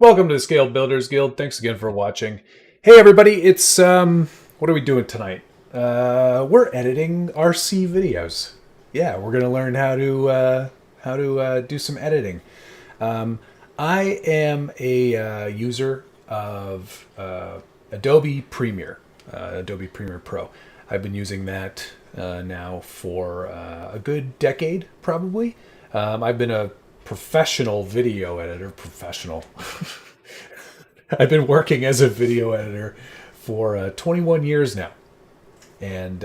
Welcome to the Scale Builders Guild. Thanks again for watching. Hey everybody, it's what are we doing tonight? We're editing RC videos. Yeah, we're gonna learn how to do some editing. I am a user of Adobe Premiere, Adobe Premiere Pro. I've been using that now for a good decade, probably. I've been a professional video editor. Professional. I've been working as a video editor for 21 years now, and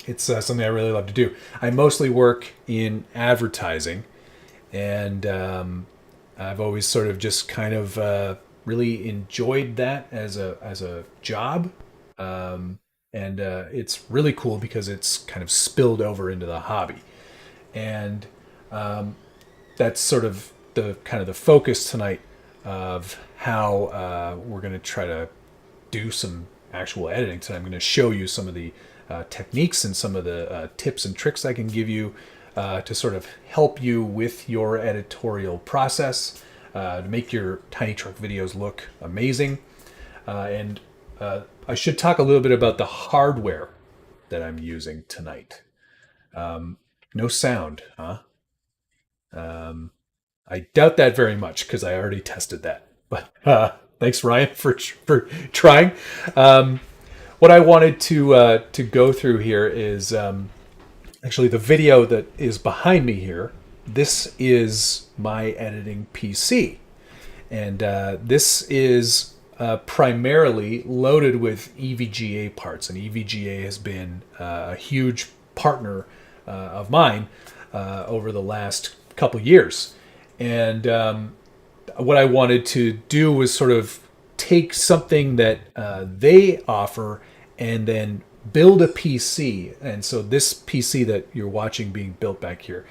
it's something I really love to do. I mostly work in advertising, and I've always sort of just kind of really enjoyed that as a job, and it's really cool because it's kind of spilled over into the hobby, and that's sort of the focus tonight of how we're going to try to do some actual editing tonight. I'm going to show you some of the techniques and some of the tips and tricks I can give you to sort of help you with your editorial process to make your tiny truck videos look amazing. And I should talk a little bit about the hardware that I'm using tonight. No sound, huh? I doubt that very much because I already tested that. But thanks, Ryan, for trying. What I wanted to go through here is actually the video that is behind me here. This is my editing PC, and this is primarily loaded with EVGA parts, and EVGA has been a huge partner of mine over the last couple years. And what I wanted to do was sort of take something that they offer and then build a PC. And so this PC that you're watching being built back here,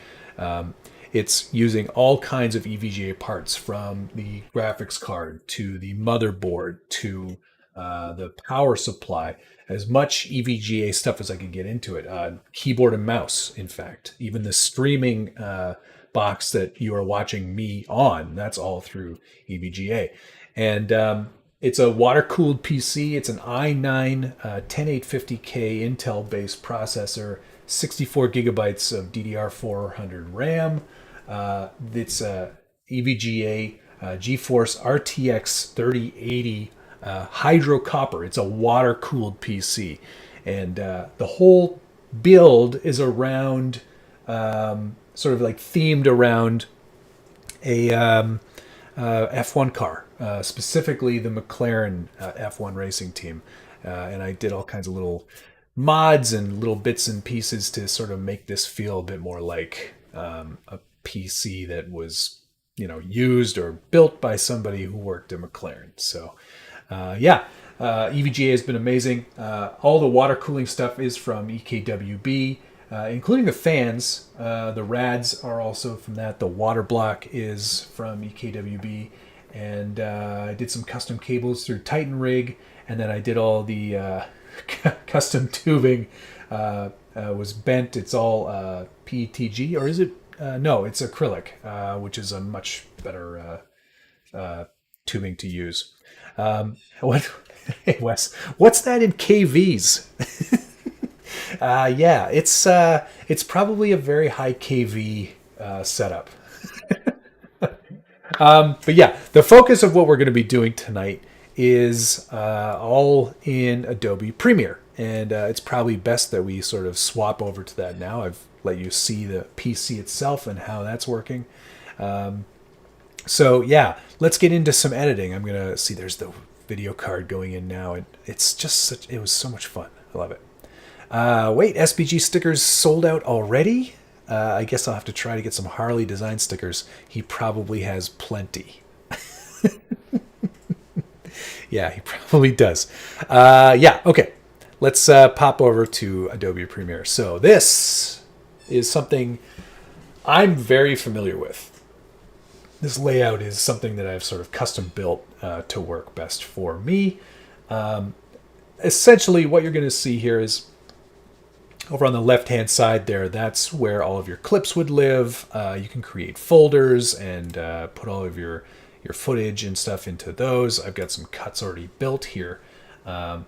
it's using all kinds of EVGA parts, from the graphics card to the motherboard to the power supply, as much EVGA stuff as I could get into it. Keyboard and mouse, in fact. Even the streaming box that you are watching me on, that's all through EVGA. And it's a water-cooled PC. It's an i9 10850K Intel-based processor, 64 gigabytes of DDR400 RAM. It's a EVGA GeForce RTX 3080 Hydro Copper. It's a water-cooled PC. And the whole build is around sort of like themed around a F1 car, specifically the McLaren F1 racing team. And I did all kinds of little mods and little bits and pieces to sort of make this feel a bit more like a PC that was, used or built by somebody who worked at McLaren. So, EVGA has been amazing. All the water cooling stuff is from EKWB. Including the fans. The rads are also from that. The water block is from EKWB. And I did some custom cables through Titan Rig. And then I did all the custom tubing. Was bent. It's all PETG. Or is it? No, it's acrylic, which is a much better tubing to use. Hey, Wes, what's that in KVs? It's probably a very high KV setup. But yeah, the focus of what we're going to be doing tonight is all in Adobe Premiere. And it's probably best that we sort of swap over to that now. I've let you see the PC itself and how that's working. So yeah, let's get into some editing. I'm going to see there's the video card going in now. And it's just it was so much fun. I love it. Wait, SBG stickers sold out already? I guess I'll have to try to get some Harley design stickers. He probably has plenty. Yeah, he probably does. Okay. Let's pop over to Adobe Premiere. So this is something I'm very familiar with. This layout is something that I've sort of custom built to work best for me. Essentially, what you're going to see here is over on the left-hand side there, that's where all of your clips would live. You can create folders and put all of your your footage and stuff into those. I've got some cuts already built here, and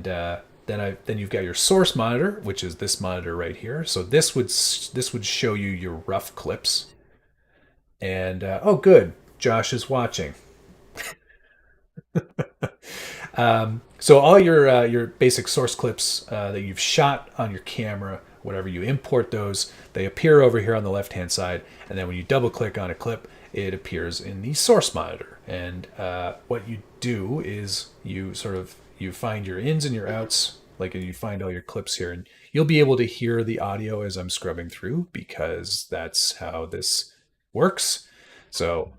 then you've got your source monitor, which is this monitor right here. So this would show you your rough clips. And oh, good, Josh is watching. So all your basic source clips that you've shot on your camera, whatever, you import those. They appear over here on the left hand side, and then when you double click on a clip, it appears in the source monitor. And what you do is you find your ins and your outs, like you find all your clips here, and you'll be able to hear the audio as I'm scrubbing through, because that's how this works. So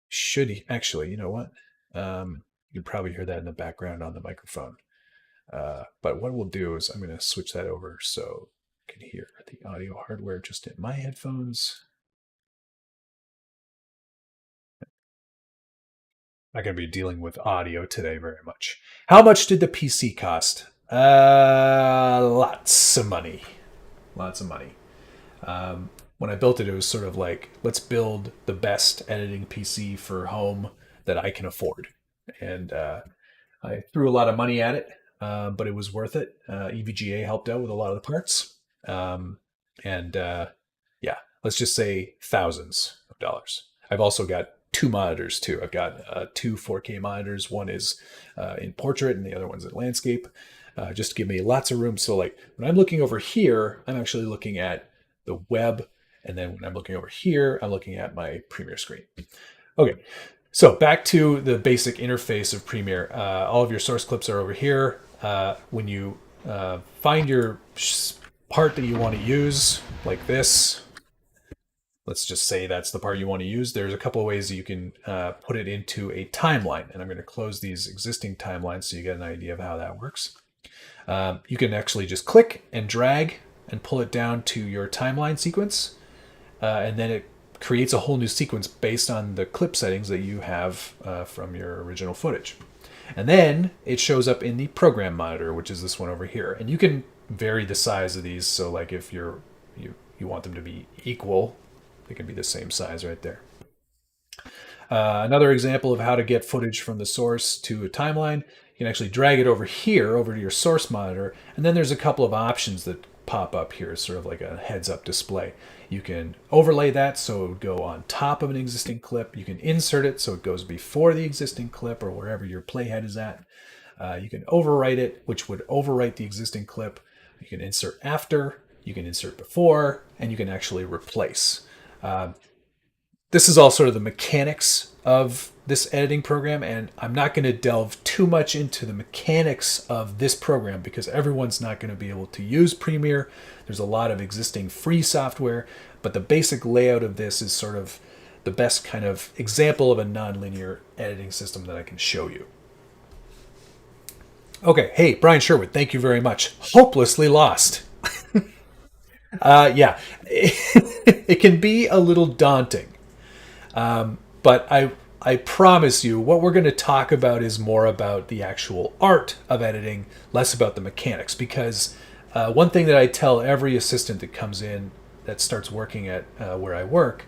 should actually, you know what? You can probably hear that in the background on the microphone. But what we'll do is I'm going to switch that over so you can hear the audio hardware just in my headphones. Not going to be dealing with audio today very much. How much did the PC cost? Lots of money. Lots of money. When I built it, it was sort of like, let's build the best editing PC for home that I can afford. And I threw a lot of money at it, but it was worth it. EVGA helped out with a lot of the parts. Yeah, let's just say thousands of dollars. I've also got two monitors too. I've got two 4K monitors. One is in portrait and the other one's in landscape, just to give me lots of room. So like when I'm looking over here, I'm actually looking at the web. And then when I'm looking over here, I'm looking at my Premiere screen. Okay, so back to the basic interface of Premiere. All of your source clips are over here. When you find your part that you want to use, like this, let's just say that's the part you want to use. There's a couple of ways you can put it into a timeline. And I'm going to close these existing timelines so you get an idea of how that works. You can actually just click and drag and pull it down to your timeline sequence. And then it creates a whole new sequence based on the clip settings that you have from your original footage. And then it shows up in the program monitor, which is this one over here. And you can vary the size of these. So like if you want them to be equal, they can be the same size right there. Another example of how to get footage from the source to a timeline, you can actually drag it over here, over to your source monitor. And then there's a couple of options that pop up here, sort of like a heads-up display. You can overlay that so it would go on top of an existing clip. You can insert it so it goes before the existing clip or wherever your playhead is at. You can overwrite it, which would overwrite the existing clip. You can insert after, you can insert before, and you can actually replace. This is all sort of the mechanics of this editing program, and I'm not going to delve too much into the mechanics of this program because everyone's not going to be able to use Premiere. There's a lot of existing free software, but the basic layout of this is sort of the best kind of example of a nonlinear editing system that I can show you. Okay, hey, Brian Sherwood, thank you very much. Hopelessly lost. Yeah, it can be a little daunting. But I promise you, what we're going to talk about is more about the actual art of editing, less about the mechanics. Because one thing that I tell every assistant that comes in that starts working at where I work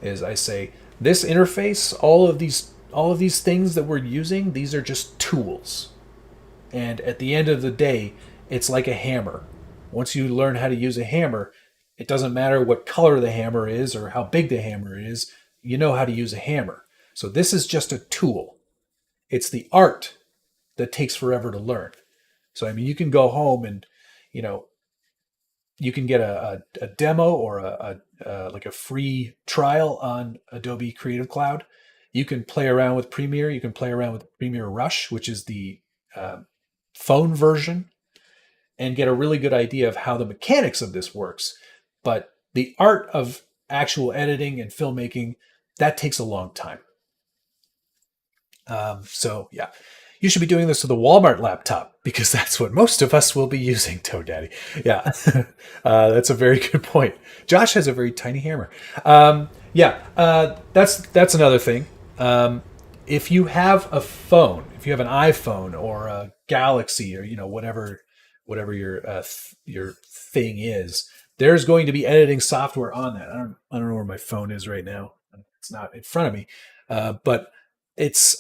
is I say, this interface, all of these things that we're using, these are just tools. And at the end of the day, it's like a hammer. Once you learn how to use a hammer, it doesn't matter what color the hammer is or how big the hammer is. You know how to use a hammer. So this is just a tool. It's the art that takes forever to learn. So, I mean, you can go home and, you can get a demo or like a free trial on Adobe Creative Cloud. You can play around with Premiere. You can play around with Premiere Rush, which is the phone version, and get a really good idea of how the mechanics of this works. But the art of actual editing and filmmaking, that takes a long time. So yeah, you should be doing this with a Walmart laptop because that's what most of us will be using, Toad Daddy. Yeah, that's a very good point. Josh has a very tiny hammer. That's another thing. If you have a phone, if you have an iPhone or a Galaxy or whatever your thing is, there's going to be editing software on that. I don't know where my phone is right now. it's not in front of me, but it's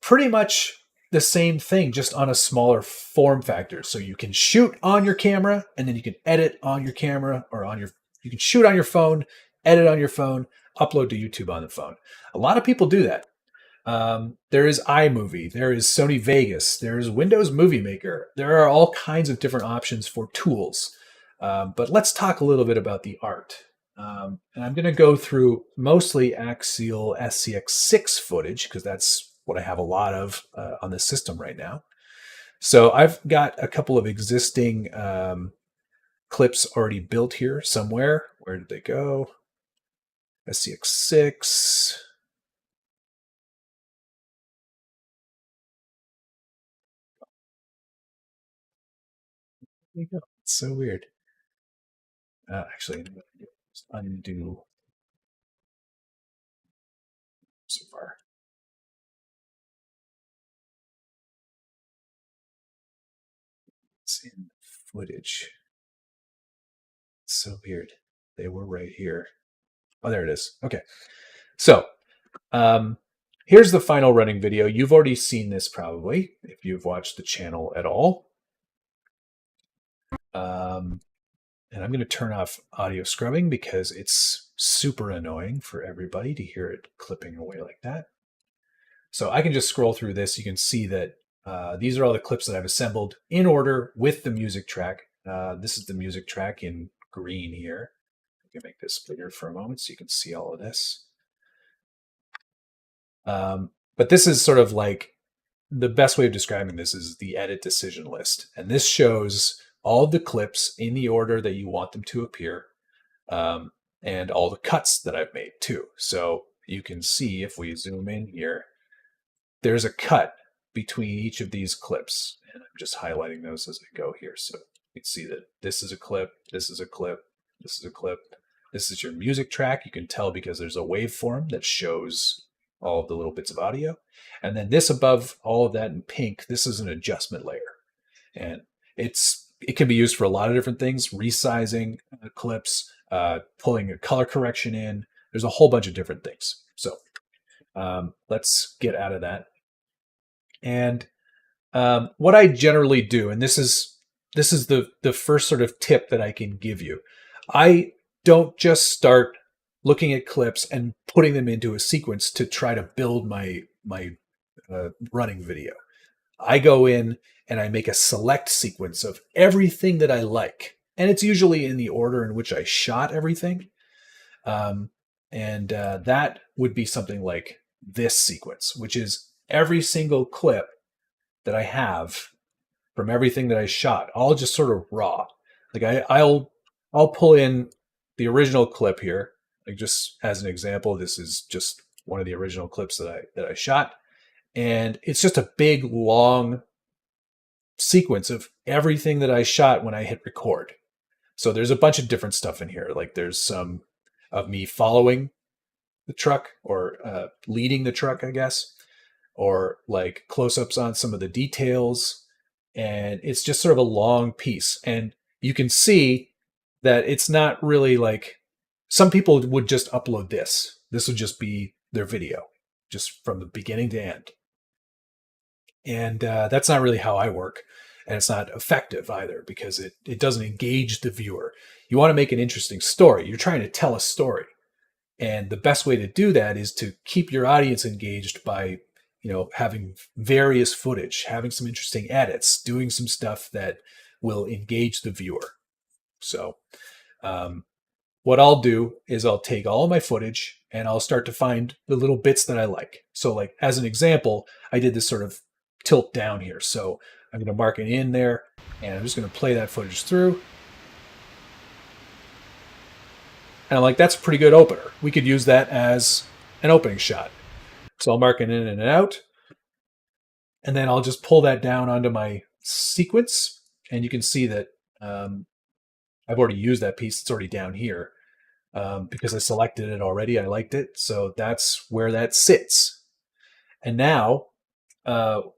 pretty much the same thing, just on a smaller form factor. So you can shoot on your camera, and then you can edit on your camera, or you can shoot on your phone, edit on your phone, upload to YouTube on the phone. A lot of people do that. There is iMovie, there is Sony Vegas, there is Windows Movie Maker. There are all kinds of different options for tools. But let's talk a little bit about the art. And I'm going to go through mostly Axial SCX6 footage, because that's what I have a lot of on the system right now. So I've got a couple of existing clips already built here somewhere. Where did they go? SCX6. There you go. It's so weird. Actually, just undo so far. It's in footage. It's so weird. They were right here. Oh, there it is. Okay. So here's the final running video. You've already seen this probably if you've watched the channel at all. And I'm going to turn off audio scrubbing because it's super annoying for everybody to hear it clipping away like that. So I can just scroll through this. You can see that these are all the clips that I've assembled in order with the music track. This is the music track in green here. I can make this bigger for a moment so you can see all of this. But this is sort of like, the best way of describing this is the edit decision list. And this shows all of the clips in the order that you want them to appear, and all the cuts that I've made too. So you can see, if we zoom in here, there's a cut between each of these clips. And I'm just highlighting those as I go here. So you can see that this is a clip, this is a clip, this is a clip. This is your music track. You can tell because there's a waveform that shows all of the little bits of audio. And then this above all of that in pink, this is an adjustment layer. And it can be used for a lot of different things, resizing clips, pulling a color correction in. There's a whole bunch of different things. So let's get out of that. And what I generally do, and this is the first sort of tip that I can give you. I don't just start looking at clips and putting them into a sequence to try to build my running video. I go in and I make a select sequence of everything that I like. And it's usually in the order in which I shot everything. That would be something like this sequence, which is every single clip that I have from everything that I shot, all just sort of raw. Like I'll pull in the original clip here. Like, just as an example, this is just one of the original clips that I shot. And it's just a big, long sequence of everything that I shot when I hit record. So there's a bunch of different stuff in here. Like, there's some of me following the truck, or leading the truck, I guess, or like close-ups on some of the details. And it's just sort of a long piece. And you can see that it's not really like, some people would just upload this. This would just be their video, just from the beginning to end. And that's not really how I work. And it's not effective either, because it doesn't engage the viewer. You want to make an interesting story. You're trying to tell a story. And the best way to do that is to keep your audience engaged by, having various footage, having some interesting edits, doing some stuff that will engage the viewer. So what I'll do is I'll take all of my footage and I'll start to find the little bits that I like. So, like, as an example, I did this sort of tilt down here. So I'm going to mark it in there, and I'm just going to play that footage through. And I'm like, that's a pretty good opener. We could use that as an opening shot. So I'll mark it in and out. And then I'll just pull that down onto my sequence. And you can see that I've already used that piece. It's already down here because I selected it already. I liked it. So that's where that sits. And now I'll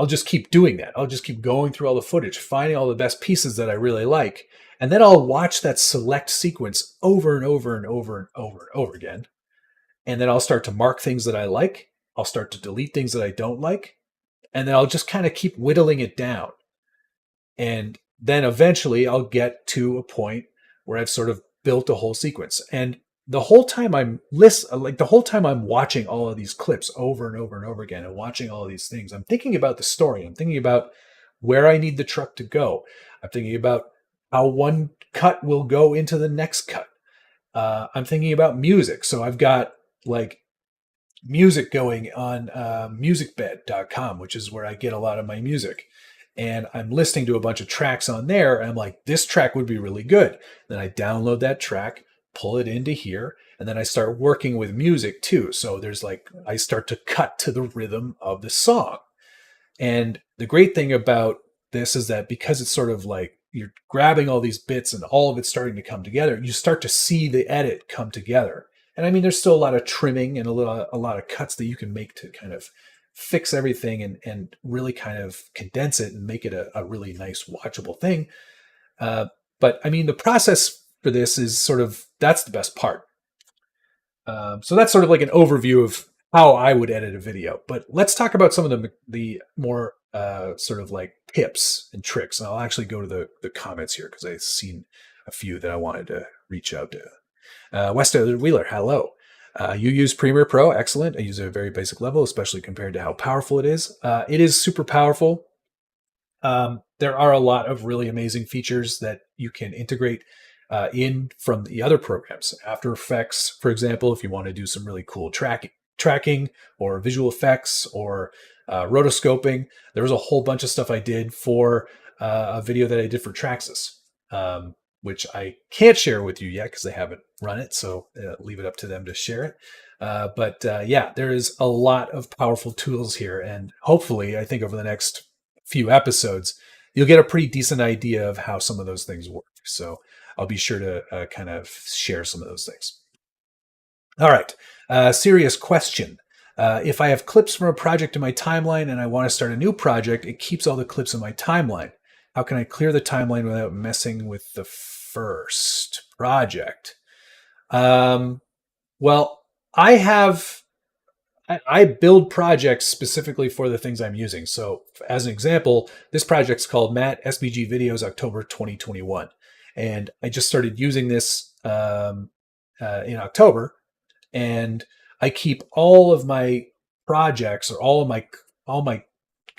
just keep doing that. I'll just keep going through all the footage, finding all the best pieces that I really like. And then I'll watch that select sequence over and over and over and over and over again and then I'll start to mark things that I like. I'll start to delete things that I don't like, and then I'll just kind of keep whittling it down. And then eventually I'll get to a point where I've sort of built a whole sequence. And the whole time the whole time I'm watching all of these clips over and over and over again and watching all of these things, I'm thinking about the story. I'm thinking about where I need the truck to go. I'm thinking about how one cut will go into the next cut. I'm thinking about music. So I've got like music going on musicbed.com, which is where I get a lot of my music. And I'm listening to a bunch of tracks on there. And I'm like, this track would be really good. Then I download that track, pull it into here, and then I start working with music too. So I start to cut to the rhythm of the song. And the great thing about this is that because it's sort of like you're grabbing all these bits and all of it's starting to come together, you start to see the edit come together. And I mean, there's still a lot of trimming and a lot of cuts that you can make to kind of fix everything and really kind of condense it and make it a really nice watchable thing. But I mean, the process for this is that's the best part. So that's sort of like an overview of how I would edit a video. But let's talk about some of the more sort of like tips and tricks. And I'll actually go to the comments here because I've seen a few that I wanted to reach out to. Wester Wheeler, hello. You use Premiere Pro, excellent. I use it at a very basic level, especially compared to how powerful it is. It is super powerful. There are a lot of really amazing features that you can integrate in from the other programs. After Effects, for example, if you want to do some really cool tracking or visual effects or rotoscoping, there was a whole bunch of stuff I did for a video that I did for Traxxas. Which I can't share with you yet because they haven't run it. So leave it up to them to share it. But yeah, there is a lot of powerful tools here. And hopefully, I think over the next few episodes, you'll get a pretty decent idea of how some of those things work. So I'll be sure to kind of share some of those things. All right. Serious question. If I have clips from a project in my timeline and I want to start a new project, it keeps all the clips in my timeline. How can I clear the timeline without messing with the first project? Well, I build projects specifically for the things I'm using. So as an example, this project's called Matt SBG Videos October 2021. And I just started using this in October. And I keep all of my projects or all my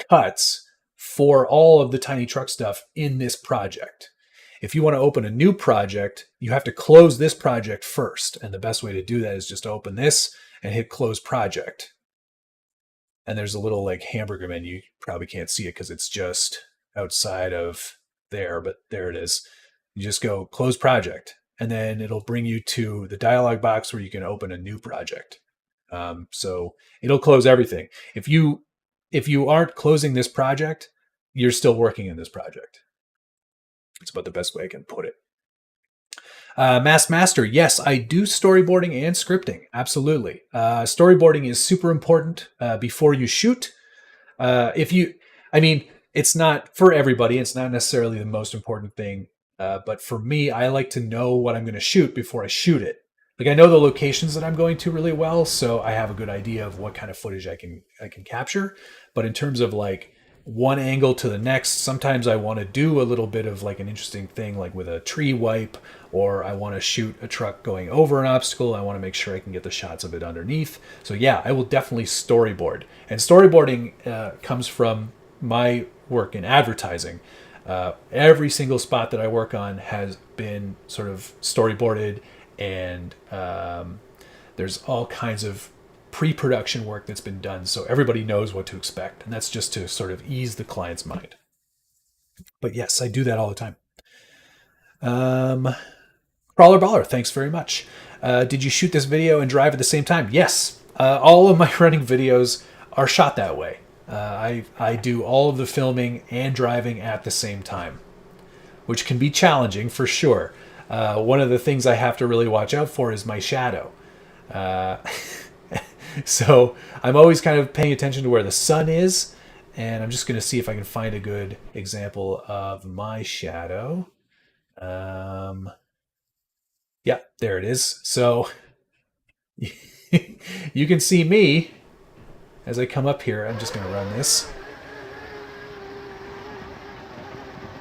cuts for all of the tiny truck stuff in this project. If you want to open a new project, you have to close this project first. And the best way to do that is just to open this and hit close project. And there's a little like hamburger menu. You probably can't see it because it's just outside of there, but there it is. You just go close project, and then it'll bring you to the dialog box where you can open a new project. So it'll close everything. If you aren't closing this project, you're still working in this project. It's about the best way I can put it. Master, yes, I do storyboarding and scripting. Absolutely. Storyboarding is super important before you shoot. It's not for everybody. It's not necessarily the most important thing. But for me, I like to know what I'm going to shoot before I shoot it. Like I know the locations that I'm going to really well, so I have a good idea of what kind of footage I can capture. But in terms of like one angle to the next, sometimes I want to do a little bit of like an interesting thing, like with a tree wipe, or I want to shoot a truck going over an obstacle. I want to make sure I can get the shots of it underneath. So yeah, I will definitely storyboard. And storyboarding comes from my work in advertising. Every single spot that I work on has been sort of storyboarded, and there's all kinds of pre-production work that's been done so everybody knows what to expect, and that's just to sort of ease the client's mind. But yes, I do that all the time. Crawler Baller, thanks very much. Did you shoot this video and drive at the same time? Yes, all of my running videos are shot that way. I do all of the filming and driving at the same time, which can be challenging for sure. One of the things I have to really watch out for is my shadow. So I'm always kind of paying attention to where the sun is, and I'm just going to see if I can find a good example of my shadow. Yeah, there it is. So You can see me as I come up here. I'm just going to run this.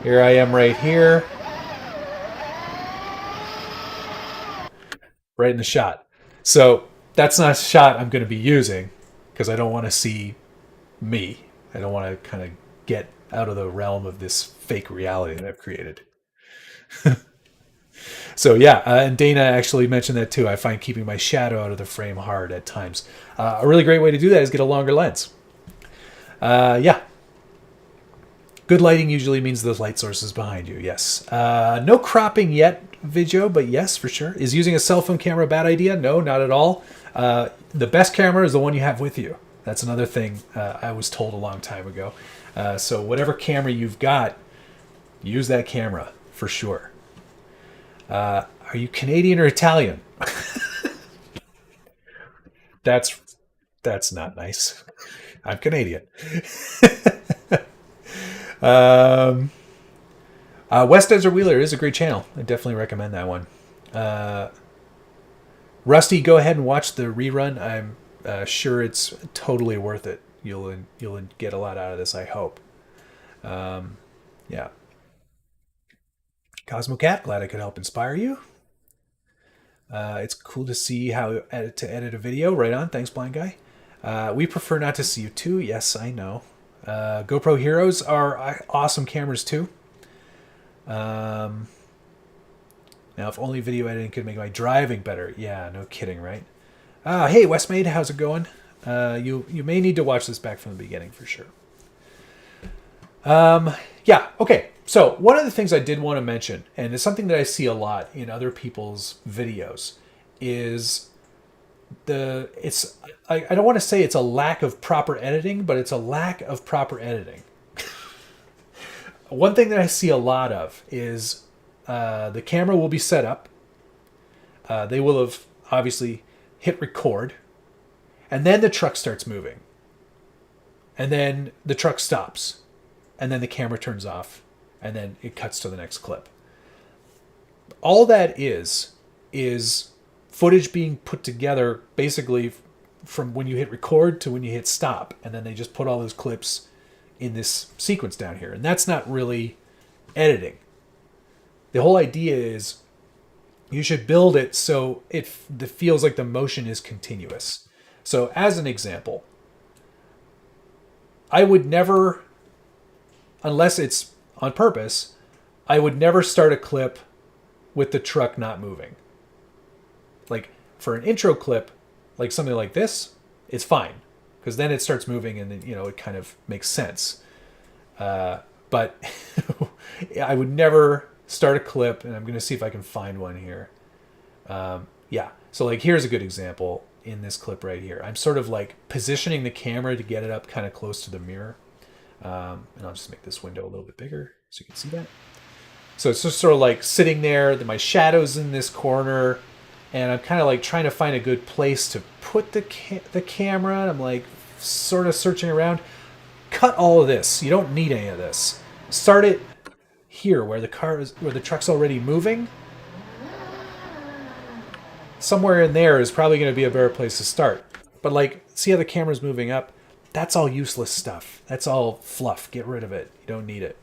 Here I am right here. Right in the shot. So that's not a shot I'm going to be using because I don't want to see me. I don't want to kind of get out of the realm of this fake reality that I've created. So yeah, and Dana actually mentioned that too. I find keeping my shadow out of the frame hard at times. A really great way to do that is get a longer lens. Yeah. Good lighting usually means the light source is behind you, yes. No cropping yet, Video, but yes, for sure. Is using a cell phone camera a bad idea? No, not at all. The best camera is the one you have with you. That's another thing I was told a long time ago. So whatever camera you've got, use that camera for sure. Are you Canadian or Italian? That's not nice. I'm Canadian. West Desert Wheeler is a great channel. I definitely recommend that one. Rusty, go ahead and watch the rerun. I'm sure it's totally worth it. You'll get a lot out of this, I hope. Yeah. Cosmo Cat, glad I could help inspire you. It's cool to see how to edit a video. Right on. Thanks, Blind Guy. We prefer not to see you too. Yes, I know. GoPro Heroes are awesome cameras too. Now, if only video editing could make my driving better. Yeah, no kidding, right? Hey, Westmaid, how's it going? You may need to watch this back from the beginning for sure. Yeah, okay. So one of the things I did want to mention, and it's something that I see a lot in other people's videos, is I don't want to say it's a lack of proper editing, but it's a lack of proper editing. One thing that I see a lot of is the camera will be set up. They will have obviously hit record, and then the truck starts moving. And then the truck stops, and then the camera turns off, and then it cuts to the next clip. All that is footage being put together basically from when you hit record to when you hit stop, and then they just put all those clips in this sequence down here, and that's not really editing. The whole idea is you should build it so it feels like the motion is continuous. So as an example, I would never, unless it's on purpose, I would never start a clip with the truck not moving. Like for an intro clip, like something like this, it's fine because then it starts moving and then, it kind of makes sense. But I would never start a clip, and I'm going to see if I can find one here. Yeah, so like here's a good example in this clip right here. I'm sort of like positioning the camera to get it up kind of close to the mirror. And I'll just make this window a little bit bigger so you can see that. So it's just sort of like sitting there, my shadow's in this corner, and I'm kind of like trying to find a good place to put the camera. And I'm like sort of searching around. Cut all of this. You don't need any of this. Start it here where the truck's already moving. Somewhere in there is probably going to be a better place to start. But like, see how the camera's moving up? That's all useless stuff. That's all fluff. Get rid of it. You don't need it.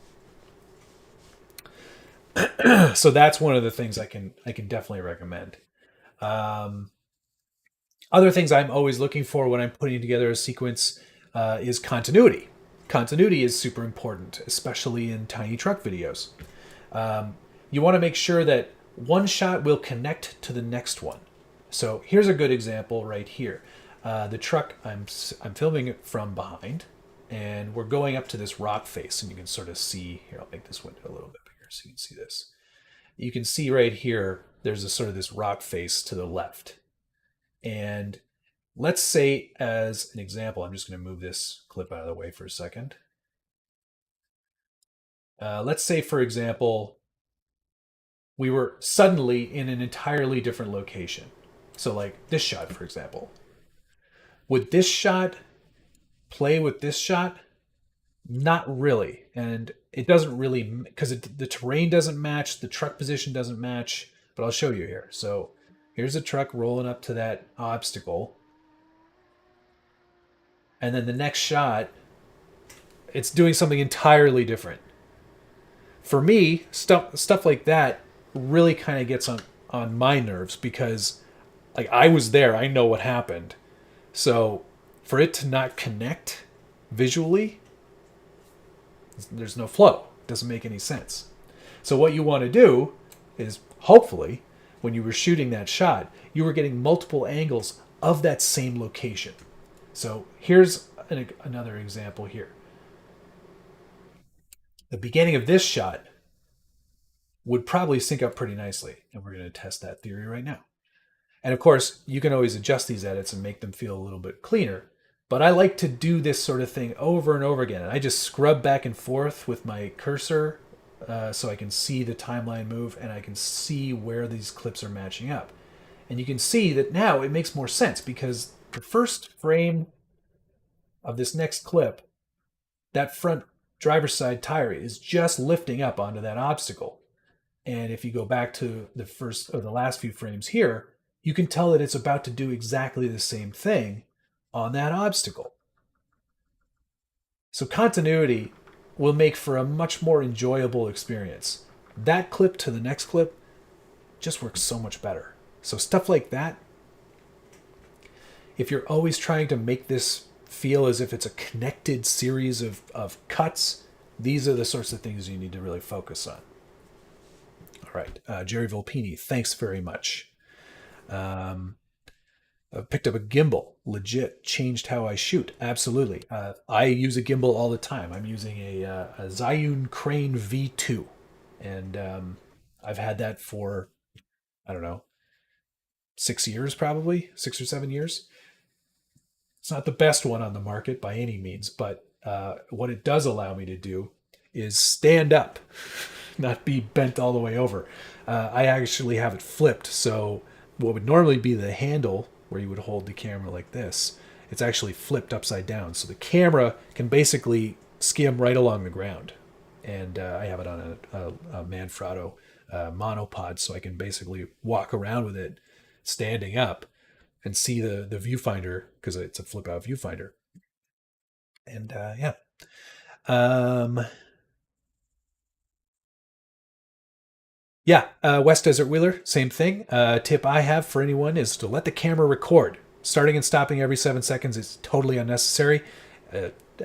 So that's one of the things I can definitely recommend. Other things I'm always looking for when I'm putting together a sequence is continuity. Continuity is super important, especially in tiny truck videos. You want to make sure that one shot will connect to the next one. So here's a good example right here. The truck, I'm filming it from behind, and we're going up to this rock face, and you can sort of see, here, I'll make this window a little bit bigger so you can see this. You can see right here, there's a sort of this rock face to the left. And let's say, as an example, I'm just going to move this clip out of the way for a second. Let's say, for example, we were suddenly in an entirely different location. So like this shot, for example. Would this shot play with this shot? Not really. And it doesn't really, because the terrain doesn't match, the truck position doesn't match, but I'll show you here. So here's a truck rolling up to that obstacle. and then the next shot, it's doing something entirely different. For me, stuff like that really kind of gets on my nerves because like I was there, I know what happened. So for it to not connect visually, there's no flow. It doesn't make any sense. So what you want to do is hopefully when you were shooting that shot, you were getting multiple angles of that same location. So here's another example here. The beginning of this shot would probably sync up pretty nicely, and we're going to test that theory right now. And of course, you can always adjust these edits and make them feel a little bit cleaner. But I like to do this sort of thing over and over again. And I just scrub back and forth with my cursor so I can see the timeline move and I can see where these clips are matching up. And you can see that now it makes more sense because the first frame of this next clip, that front driver's side tire is just lifting up onto that obstacle. And if you go back to the first or the last few frames here, you can tell that it's about to do exactly the same thing on that obstacle. So continuity will make for a much more enjoyable experience. That clip to the next clip just works so much better. So stuff like that, if you're always trying to make this feel as if it's a connected series of cuts, these are the sorts of things you need to really focus on. All right, Jerry Volpini, thanks very much. I picked up a gimbal, legit, changed how I shoot. Absolutely. I use a gimbal all the time. I'm using a Zhiyun Crane V2. And I've had that for, I don't know, 6 years probably, 6 or 7 years. It's not the best one on the market by any means, but what it does allow me to do is stand up, not be bent all the way over. I actually have it flipped, so what would normally be the handle where you would hold the camera like this, it's actually flipped upside down. So the camera can basically skim right along the ground. And I have it on a Manfrotto monopod, so I can basically walk around with it standing up and see the viewfinder because it's a flip out viewfinder. And yeah. West Desert Wheeler, same thing. Tip I have for anyone is to let the camera record. Starting and stopping every 7 seconds is totally unnecessary.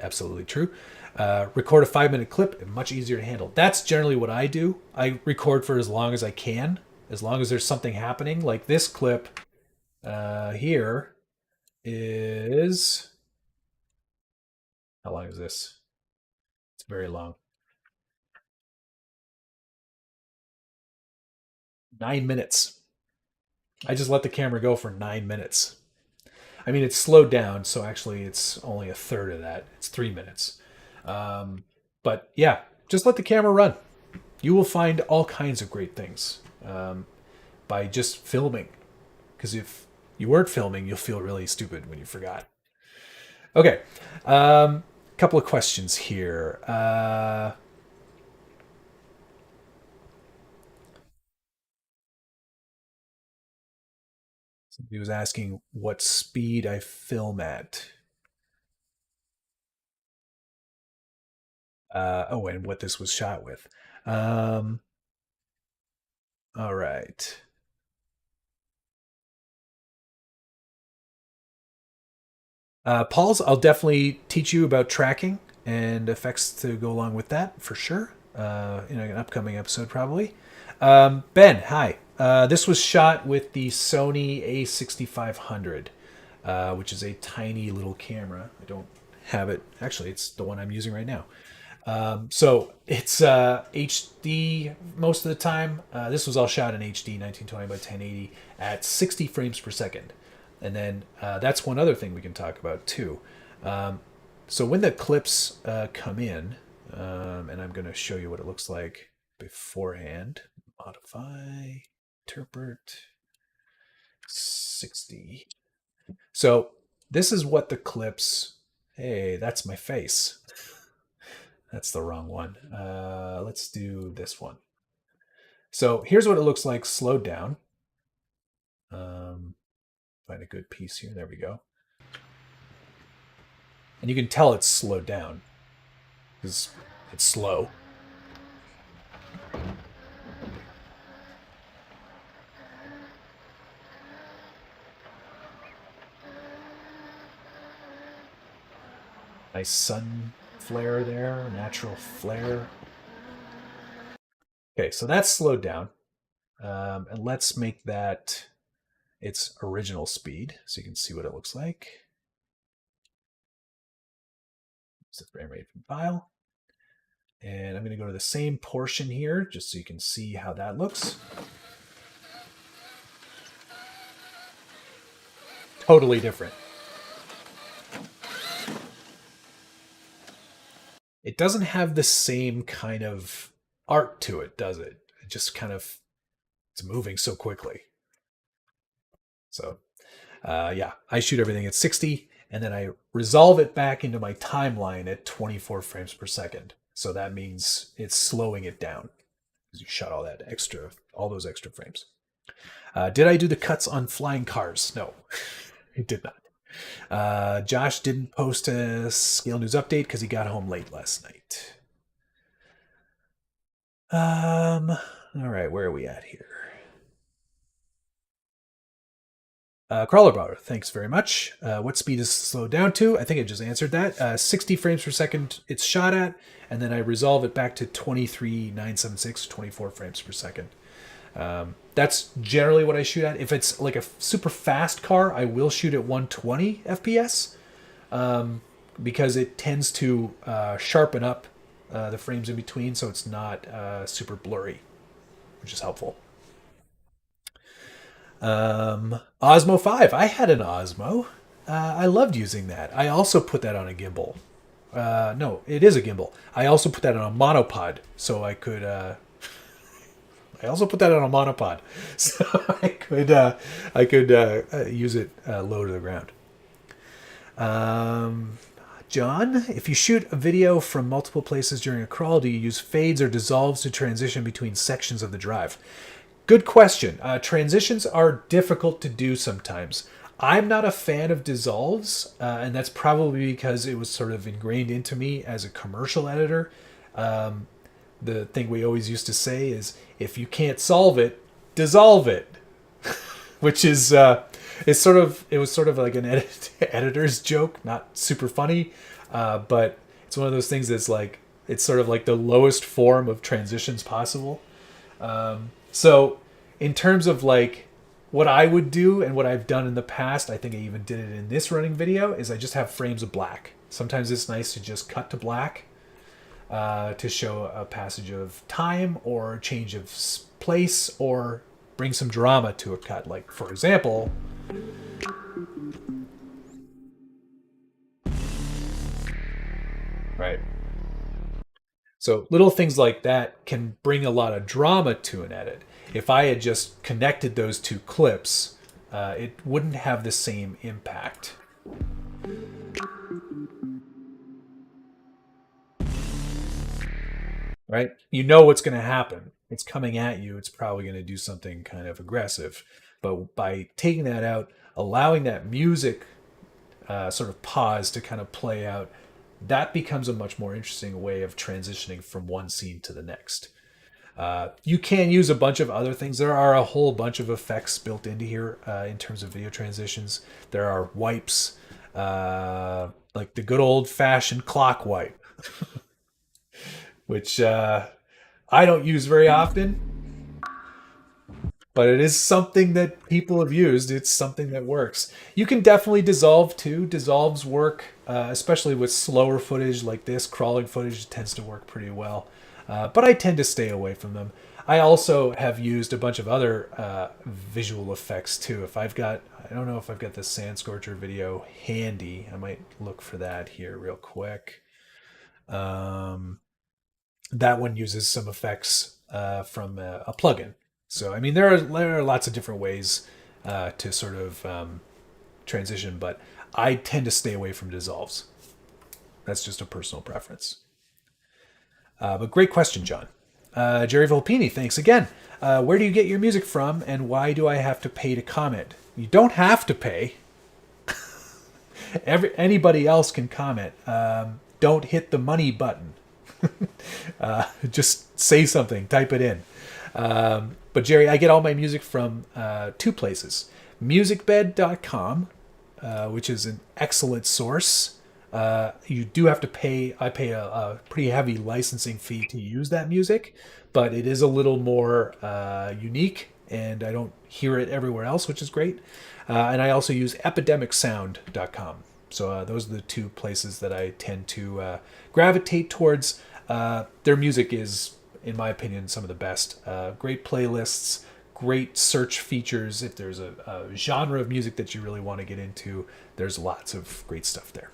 Absolutely true. Record a 5-minute clip, much easier to handle. That's generally what I do. I record for as long as I can, as long as there's something happening. Like this clip here is... How long is this? It's very long. 9 minutes. I just let the camera go for 9 minutes. I mean, it's slowed down, so actually it's only a third of that. It's 3 minutes. But yeah, just let the camera run. You will find all kinds of great things by just filming. Because if you weren't filming, you'll feel really stupid when you forgot. Okay, couple of questions here. Somebody was asking what speed I film at. And what this was shot with. All right. Paul's, I'll definitely teach you about tracking and effects to go along with that for sure in an upcoming episode probably. Ben, hi. This was shot with the Sony A6500, which is a tiny little camera. I don't have it. Actually, it's the one I'm using right now. So it's HD most of the time. This was all shot in HD, 1920 by 1080 at 60 frames per second. And then that's one other thing we can talk about too. So when the clips come in, and I'm going to show you what it looks like beforehand. Modify, interpret, 60. So this is what the clips... Hey, that's my face. That's the wrong one. Let's do this one. So here's what it looks like slowed down. Find a good piece here. There we go. And you can tell it's slowed down because it's slow. Nice sun flare there, natural flare. Okay, so that's slowed down. And let's make that its original speed so you can see what it looks like. It's the frame rate from file. And I'm going to go to the same portion here just so you can see how that looks. Totally different. It doesn't have the same kind of art to it, does it? It just kind of, it's moving so quickly. So yeah, I shoot everything at 60 and then I resolve it back into my timeline at 24 frames per second. So that means it's slowing it down because you shot all those extra frames. Did I do the cuts on flying cars? No, I did not. Josh didn't post a Scale News update because he got home late last night. All right, where are we at here? Crawler Brother, thanks very much. What speed is slowed down to? I think I just answered that. 60 frames per second it's shot at, and then I resolve it back to 23,976, 24 frames per second. That's generally what I shoot at. If it's like a super fast car, I will shoot at 120 FPS because it tends to sharpen up the frames in between, so it's not super blurry, which is helpful. Osmo 5. I had an Osmo. I loved using that. I also put that on a gimbal. No, it is a gimbal. I also put that on a monopod, so I could. I also put that on a monopod, so I could use it low to the ground. John, if you shoot a video from multiple places during a crawl, do you use fades or dissolves to transition between sections of the drive? Good question. Transitions are difficult to do sometimes. I'm not a fan of dissolves, and that's probably because it was sort of ingrained into me as a commercial editor. The thing we always used to say is, if you can't solve it, dissolve it, which is it was sort of like an editor's joke, not super funny, but it's one of those things that's like, it's sort of like the lowest form of transitions possible. So in terms of like what I would do and what I've done in the past, I think I even did it in this running video, is I just have frames of black. Sometimes it's nice to just cut to black to show a passage of time or change of place or bring some drama to a cut. Like, for example, right. So little things like that can bring a lot of drama to an edit. If I had just connected those two clips, it wouldn't have the same impact. Right? You know what's going to happen. It's coming at you. It's probably going to do something kind of aggressive. But by taking that out, allowing that music sort of pause to kind of play out, that becomes a much more interesting way of transitioning from one scene to the next. You can use a bunch of other things. There are a whole bunch of effects built into here in terms of video transitions. There are wipes, like the good old-fashioned clock wipe, which I don't use very often, but it is something that people have used. It's something that works. You can definitely dissolve too. Dissolves work, especially with slower footage like this. Crawling footage tends to work pretty well. But I tend to stay away from them. I also have used a bunch of other visual effects too. If I've got, I don't know if I've got the Sand Scorcher video handy. I might look for that here real quick. That one uses some effects from a plugin. So, I mean, there are lots of different ways to sort of transition, but I tend to stay away from dissolves. That's just a personal preference. But great question, John. Jerry Volpini, thanks again. Where do you get your music from, and why do I have to pay to comment? You don't have to pay. Anybody else can comment. Don't hit the money button. Just say something. Type it in. But Jerry, I get all my music from two places: musicbed.com, which is an excellent source. You do have to pay. I pay a pretty heavy licensing fee to use that music, but it is a little more unique, and I don't hear it everywhere else, which is great. And I also use epidemicsound.com. So those are the two places that I tend to gravitate towards. Their music is, in my opinion, some of the best. Great playlists, great search features. If there's a genre of music that you really want to get into, there's lots of great stuff there.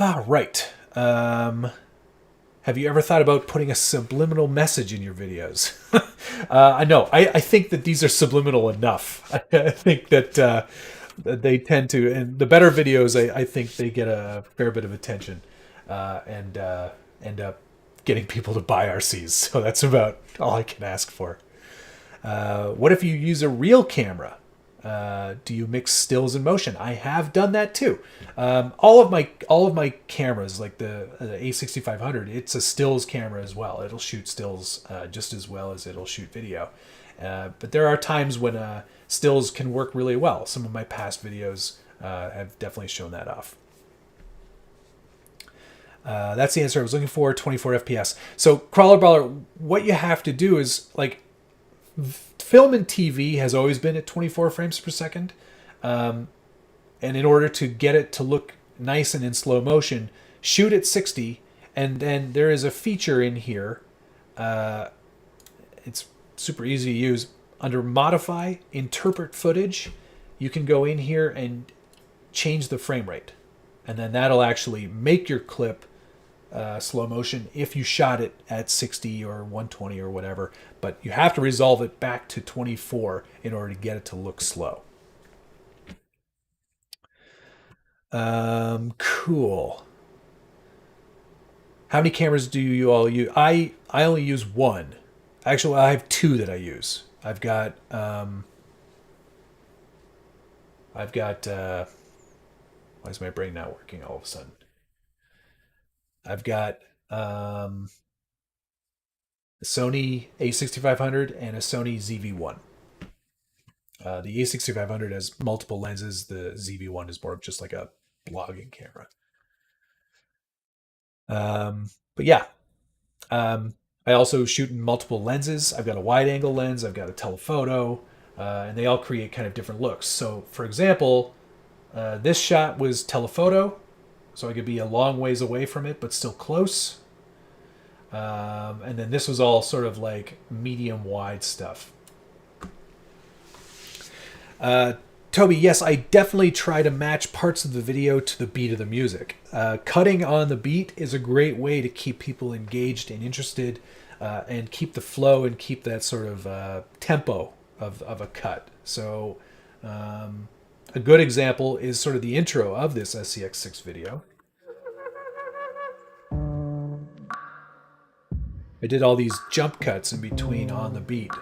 All right. Have you ever thought about putting a subliminal message in your videos? I know. I think that these are subliminal enough. I think that they tend to, and the better videos, I think they get a fair bit of attention and end up getting people to buy RCs. So that's about all I can ask for. What if you use a real camera? Do you mix stills and motion? I have done that too. All of my cameras, like the A6500, it's a stills camera as well. It'll shoot stills just as well as it'll shoot video. But there are times when stills can work really well. Some of my past videos have definitely shown that off. That's the answer I was looking for. 24 FPS. So Crawler Brawler, what you have to do is like film and TV has always been at 24 frames per second. And in order to get it to look nice and in slow motion, shoot at 60. And then there is a feature in here. It's super easy to use. Under Modify, Interpret Footage, you can go in here and change the frame rate. And then that'll actually make your clip slow motion if you shot it at 60 or 120 or whatever, but you have to resolve it back to 24 in order to get it to look slow. Cool. How many cameras do you all use? I only use one. Actually, I have two that I use. I've got why is my brain not working all of a sudden? I've got a Sony A6500 and a Sony ZV-1. The A6500 has multiple lenses. The ZV-1 is more of just like a blogging camera. But yeah, I also shoot in multiple lenses. I've got a wide angle lens. I've got a telephoto, and they all create kind of different looks. So for example, this shot was telephoto, so I could be a long ways away from it, but still close. And then this was all sort of like medium wide stuff. Toby, yes, I definitely try to match parts of the video to the beat of the music. Cutting on the beat is a great way to keep people engaged and interested, and keep the flow and keep that sort of tempo of a cut. So a good example is sort of the intro of this SCX6 video. I did all these jump cuts in between on the beat.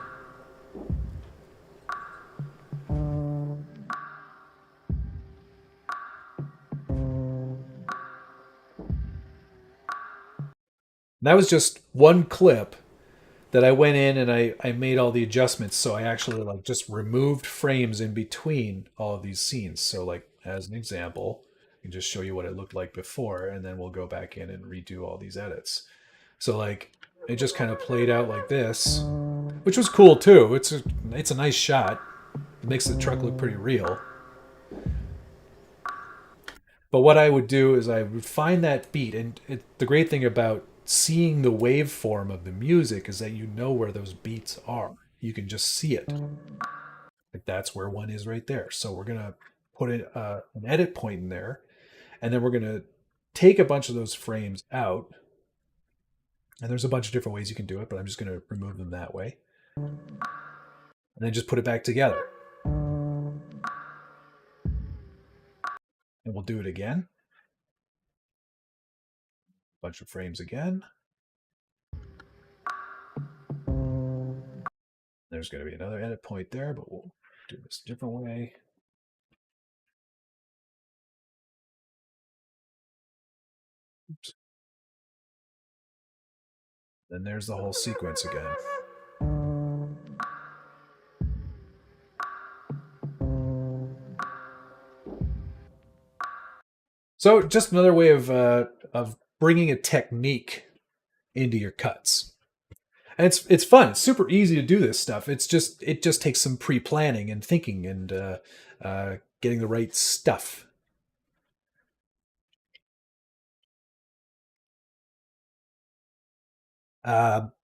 That was just one clip that I went in and I made all the adjustments. So I actually like just removed frames in between all of these scenes. So like as an example, I can just show you what it looked like before, and then we'll go back in and redo all these edits. So like it just kind of played out like this, which was cool too. It's a nice shot. It makes the truck look pretty real. But what I would do is I would find that beat, and the great thing about seeing the waveform of the music is that you know where those beats are. You can just see it. Like that's where one is right there. So we're gonna put an edit point in there, and then we're gonna take a bunch of those frames out. And there's a bunch of different ways you can do it, but I'm just gonna remove them that way. And then just put it back together. And we'll do it again. Bunch of frames again. There's going to be another edit point there, but we'll do this a different way. Oops. Then there's the whole sequence again. So just another way of bringing a technique into your cuts. And it's fun. It's super easy to do this stuff. It just takes some pre planning and thinking and getting the right stuff.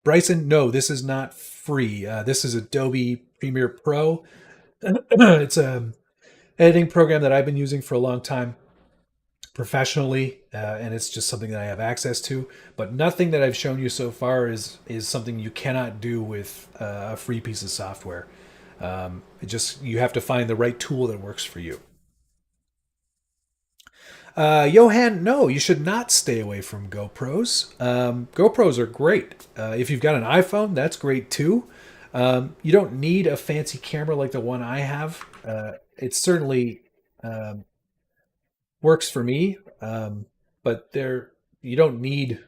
Bryson, no, this is not free. This is Adobe Premiere Pro. It's a editing program that I've been using for a long time professionally, and it's just something that I have access to. But nothing that I've shown you so far is something you cannot do with a free piece of software. It just you have to find the right tool that works for you. Johan, no, you should not stay away from GoPros. GoPros are great. If you've got an iPhone, that's great too. You don't need a fancy camera like the one I have. It certainly works for me, but you don't need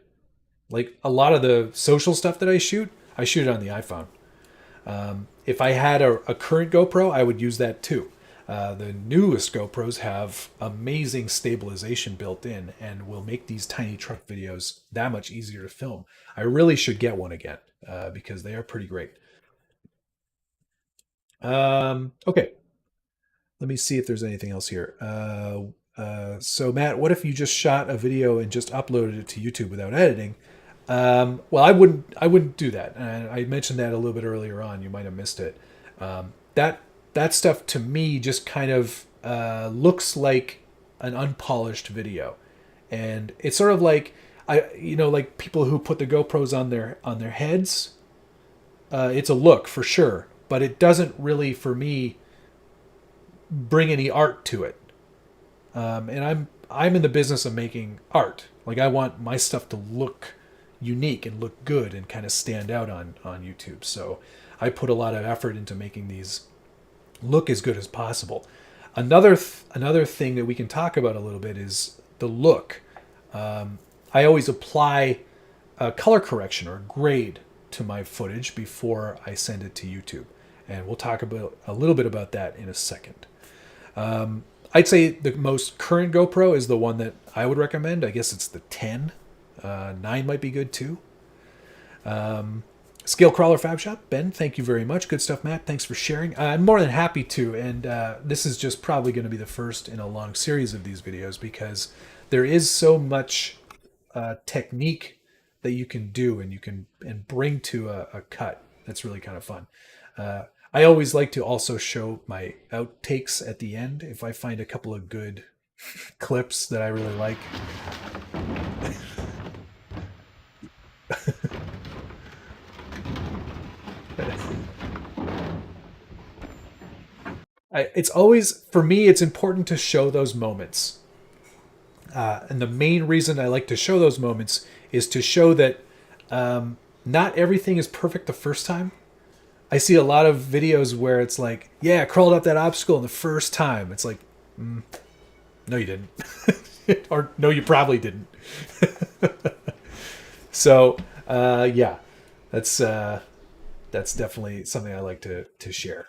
like a lot of the social stuff that I shoot. I shoot it on the iPhone. If I had a current GoPro, I would use that too. The newest GoPros have amazing stabilization built in and will make these tiny truck videos that much easier to film. I really should get one again because they are pretty great. Okay, let me see if there's anything else here. So Matt, what if you just shot a video and just uploaded it to YouTube without editing? Well, I wouldn't do that. And I mentioned that a little bit earlier on. You might have missed it. That stuff to me just kind of looks like an unpolished video, and it's sort of like like people who put the GoPros on their heads. It's a look for sure, but it doesn't really, for me, bring any art to it. And I'm in the business of making art. Like I want my stuff to look unique and look good and kind of stand out on YouTube. So I put a lot of effort into making these look as good as possible. Another thing that we can talk about a little bit is the look. I always apply a color correction or grade to my footage before I send it to YouTube, and we'll talk about a little bit about that in a second. I'd say the most current GoPro is the one that I would recommend. I guess it's the 10. 9 might be good too. Scale Crawler Fab Shop, Ben, thank you very much. Good stuff, Matt. Thanks for sharing. I'm more than happy to, and this is just probably going to be the first in a long series of these videos because there is so much technique that you can do and bring to a cut. That's really kind of fun. I always like to also show my outtakes at the end if I find a couple of good clips that I really like. It's always, for me, it's important to show those moments. And the main reason I like to show those moments is to show that not everything is perfect the first time. I see a lot of videos where it's like, yeah, I crawled up that obstacle in the first time. It's like, no, you didn't. Or no, you probably didn't. So, yeah, that's definitely something I like to share.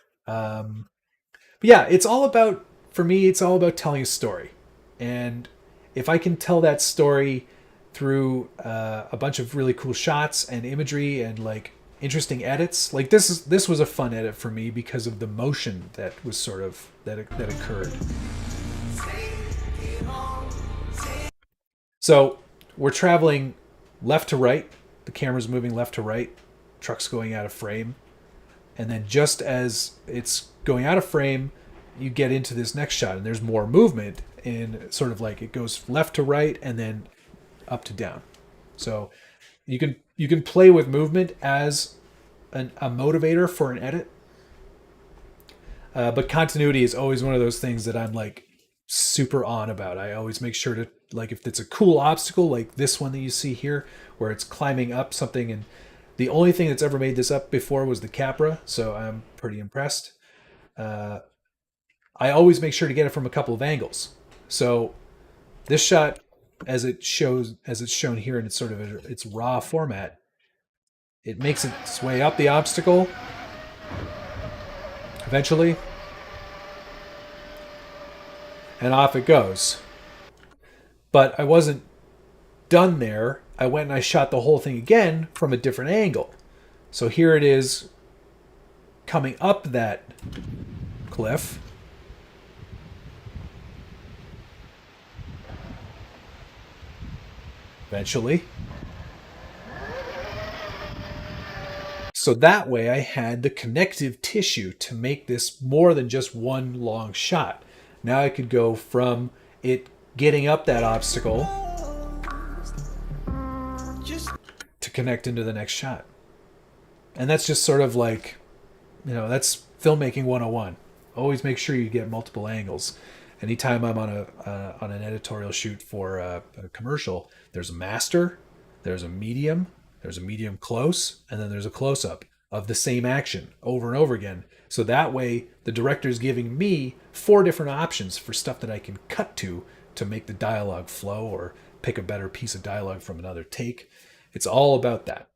But yeah, it's all about, for me, it's all about telling a story. And if I can tell that story through a bunch of really cool shots and imagery and like interesting edits, like this was a fun edit for me because of the motion that was sort of that occurred. So we're traveling left to right. The camera's moving left to right. Truck's going out of frame. And then just as it's going out of frame, you get into this next shot and there's more movement in sort of like it goes left to right and then up to down. So you can play with movement as a motivator for an edit. But continuity is always one of those things that I'm like super on about. I always make sure to, like, if it's a cool obstacle like this one that you see here where it's climbing up something, and the only thing that's ever made this up before was the Capra, so I'm pretty impressed. I always make sure to get it from a couple of angles. So this shot, as it's shown here in its sort of its raw format, it makes its way up the obstacle eventually, and off it goes. But I wasn't done there. I went and I shot the whole thing again from a different angle. So here it is coming up that cliff. Eventually. So that way I had the connective tissue to make this more than just one long shot. Now I could go from it getting up that obstacle to connect into the next shot. And that's just sort of like, that's filmmaking 101. Always make sure you get multiple angles. Anytime I'm on an editorial shoot for a commercial, there's a master, there's a medium close, and then there's a close-up of the same action over and over again. So that way, the director's giving me 4 different options for stuff that I can cut to make the dialogue flow or pick a better piece of dialogue from another take. It's all about that.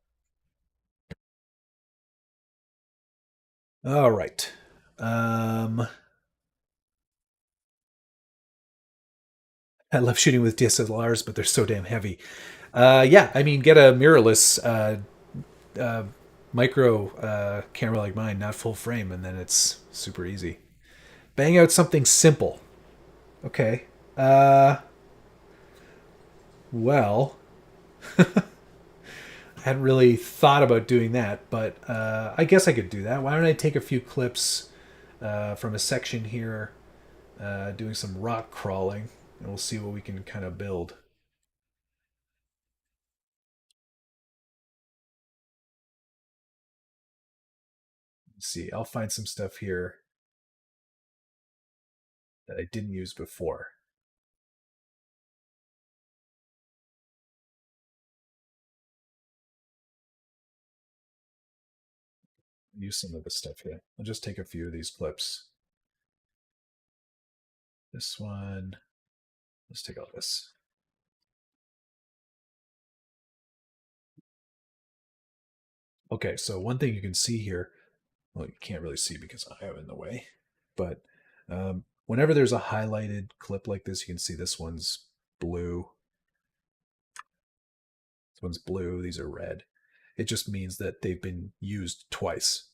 All right. I love shooting with DSLRs, but they're so damn heavy. Yeah, I mean, get a mirrorless micro camera like mine, not full frame, and then it's super easy. Bang out something simple. Okay. Well, I hadn't really thought about doing that, but I guess I could do that. Why don't I take a few clips from a section here, doing some rock crawling, and we'll see what we can kind of build. Let's see, I'll find some stuff here that I didn't use before. Use some of this stuff here. I'll just take a few of these clips. This one. Let's take all this. Okay, so one thing you can see here, well, you can't really see because I have it in the way, but whenever there's a highlighted clip like this, you can see this one's blue. This one's blue, these are red. It just means that they've been used twice.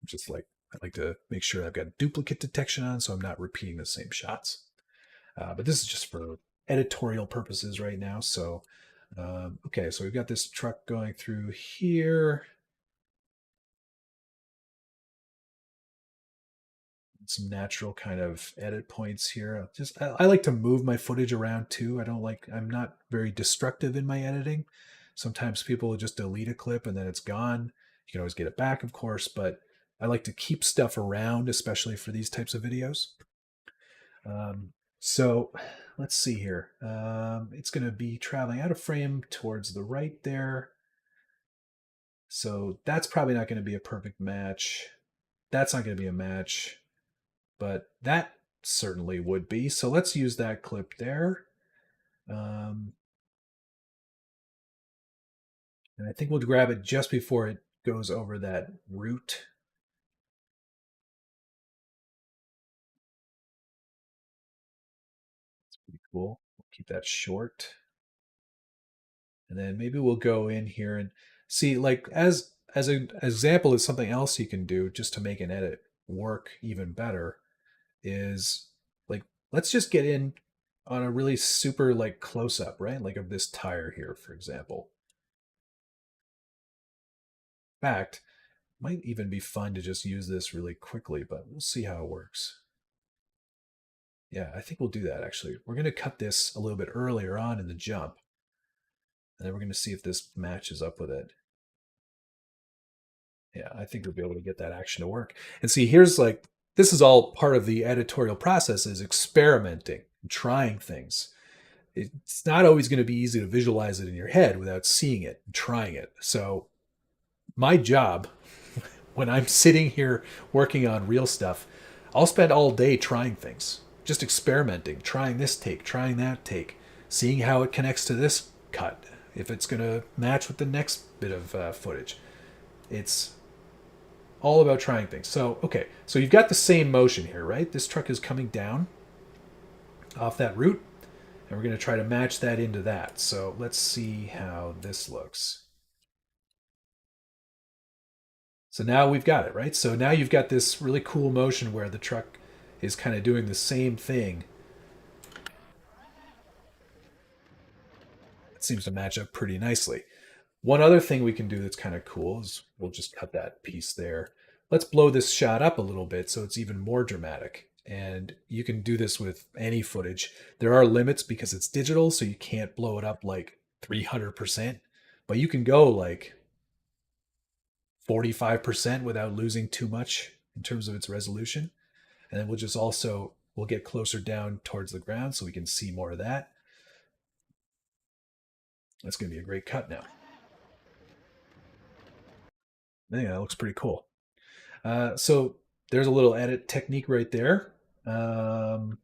Just like I like to make sure I've got duplicate detection on so I'm not repeating the same shots. But this is just for editorial purposes right now. So, okay, so we've got this truck going through here. Some natural kind of edit points here. I like to move my footage around too. I'm not very destructive in my editing. Sometimes people will just delete a clip and then it's gone. You can always get it back, of course, but I like to keep stuff around, especially for these types of videos. So let's see here. It's going to be traveling out of frame towards the right there. So that's probably not going to be a perfect match. That's not going to be a match, but that certainly would be. So let's use that clip there. And I think we'll grab it just before it goes over that root. It's pretty cool. We'll keep that short. And then maybe we'll go in here and see, like, as an example is something else you can do just to make an edit work even better is, like, let's just get in on a really super, like, close-up, right? Like of this tire here, for example. In fact, might even be fun to just use this really quickly, but we'll see how it works. Yeah, I think we'll do that, actually. We're going to cut this a little bit earlier on in the jump. And then we're going to see if this matches up with it. Yeah, I think we'll be able to get that action to work. And see, here's like, this is all part of the editorial process, is experimenting, trying things. It's not always going to be easy to visualize it in your head without seeing it and trying it. So my job, when I'm sitting here working on real stuff, I'll spend all day trying things, just experimenting, trying this take, trying that take, seeing how it connects to this cut, if it's going to match with the next bit of footage. It's all about trying things. So, okay, so you've got the same motion here, right? This truck is coming down off that route, and we're going to try to match that into that. So let's see how this looks. So now we've got it, right? So now you've got this really cool motion where the truck is kind of doing the same thing. It seems to match up pretty nicely. One other thing we can do that's kind of cool is we'll just cut that piece there. Let's blow this shot up a little bit so it's even more dramatic. And you can do this with any footage. There are limits because it's digital, so you can't blow it up like 300%, but you can go like 45% without losing too much in terms of its resolution. And then we'll get closer down towards the ground so we can see more of that. That's going to be a great cut now. I think that looks pretty cool. So there's a little edit technique right there. And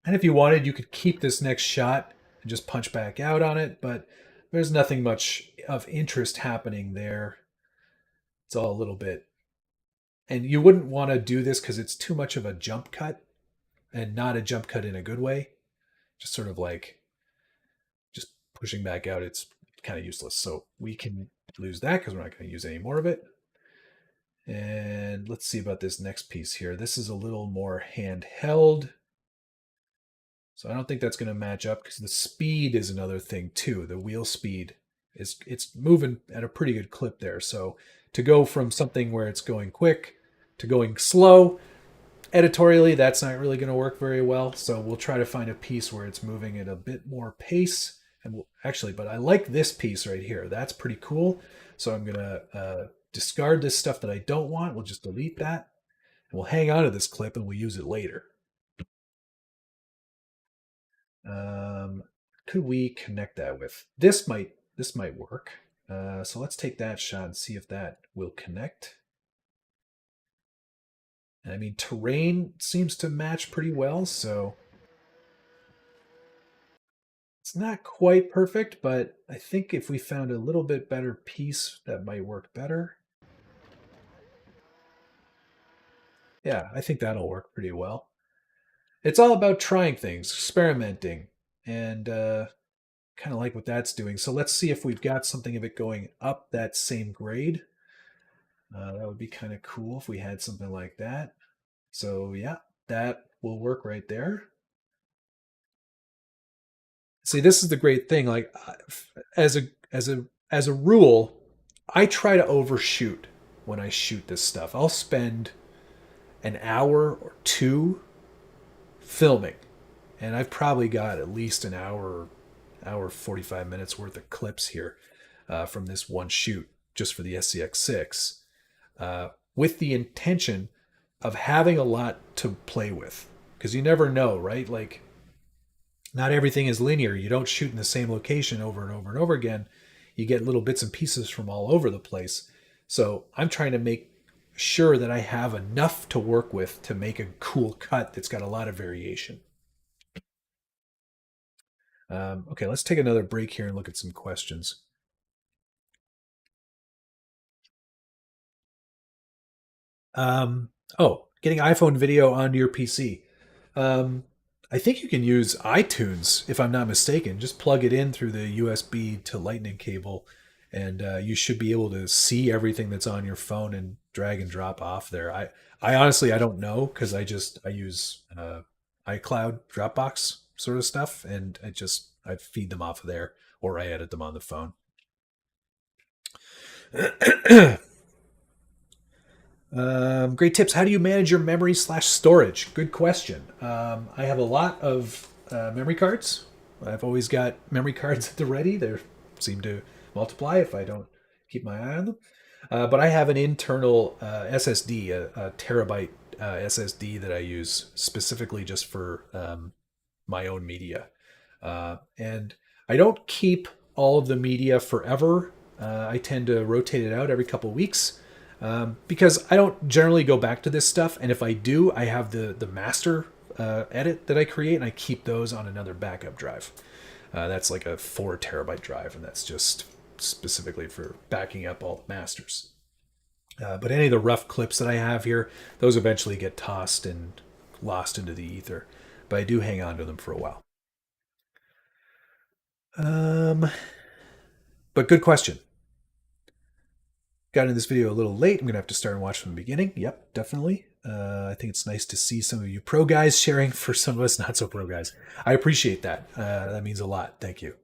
if you wanted, you could keep this next shot and just punch back out on it, but there's nothing much of interest happening there. It's all a little bit. And you wouldn't want to do this because it's too much of a jump cut, and not a jump cut in a good way. Just sort of like just pushing back out. It's kind of useless. So we can lose that because we're not going to use any more of it. And let's see about this next piece here. This is a little more handheld. So I don't think that's going to match up because the speed is another thing too. The wheel speed it's moving at a pretty good clip there. So to go from something where it's going quick to going slow, editorially, that's not really going to work very well. So we'll try to find a piece where it's moving at a bit more pace. And but I like this piece right here. That's pretty cool. So I'm going to discard this stuff that I don't want. We'll just delete that. And we'll hang on to this clip and we'll use it later. Could we connect that with this? Might work. So let's take that shot and see if that will connect. And I mean, terrain seems to match pretty well, so it's not quite perfect, but I think if we found a little bit better piece, that might work better. Yeah, I think that'll work pretty well. It's all about trying things, experimenting, and kind of like what that's doing. So let's see if we've got something of it going up that same grade. That would be kind of cool if we had something like that. So yeah, that will work right there. See, this is the great thing. Like, as a rule, I try to overshoot when I shoot this stuff. I'll spend an hour or two filming, and I've probably got at least an hour 45 minutes worth of clips here from this one shoot just for the SCX6, with the intention of having a lot to play with, because you never know, right? Like, not everything is linear. You don't shoot in the same location over and over and over again. You get little bits and pieces from all over the place. So I'm trying to make sure that I have enough to work with to make a cool cut that's got a lot of variation. Okay, let's take another break here and look at some questions. Getting iPhone video onto your PC. I think you can use iTunes, if I'm not mistaken. Just plug it in through the USB to Lightning cable, and you should be able to see everything that's on your phone and drag and drop off there. I honestly, I don't know, because I use iCloud Dropbox sort of stuff, and I feed them off of there, or I edit them on the phone. Great tips. How do you manage your memory/storage? Good question. I have a lot of memory cards. I've always got memory cards at the ready. They seem to multiply if I don't keep my eye on them. But I have an internal SSD, a terabyte SSD that I use specifically just for my own media. And I don't keep all of the media forever. I tend to rotate it out every couple weeks. Because I don't generally go back to this stuff, and if I do, I have the master edit that I create, and I keep those on another backup drive. That's like a 4 terabyte drive, and that's just specifically for backing up all the masters. But any of the rough clips that I have here, those eventually get tossed and lost into the ether. But I do hang on to them for a while. But good question. Got into this video a little late. I'm going to have to start and watch from the beginning. Yep, definitely. I think it's nice to see some of you pro guys sharing for some of us not so pro guys. I appreciate that. That means a lot. Thank you.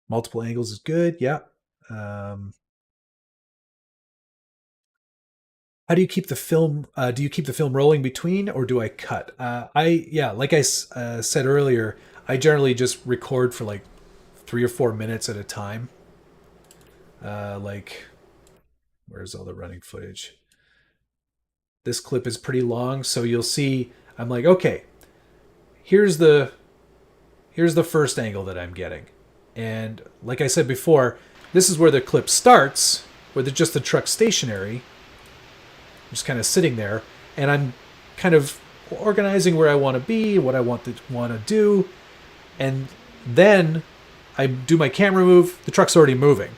Multiple angles is good. Yeah. How do you keep the film? Do you keep the film rolling between, or do I cut? Like I said earlier, I generally just record for like 3 or 4 minutes at a time. Like, where's all the running footage? This clip is pretty long, so you'll see. I'm like, okay, here's the first angle that I'm getting, and like I said before, this is where the clip starts, where just the truck stationary, just kind of sitting there, and I'm kind of organizing where I want to be, what I want to do, and then I do my camera move. The truck's already moving.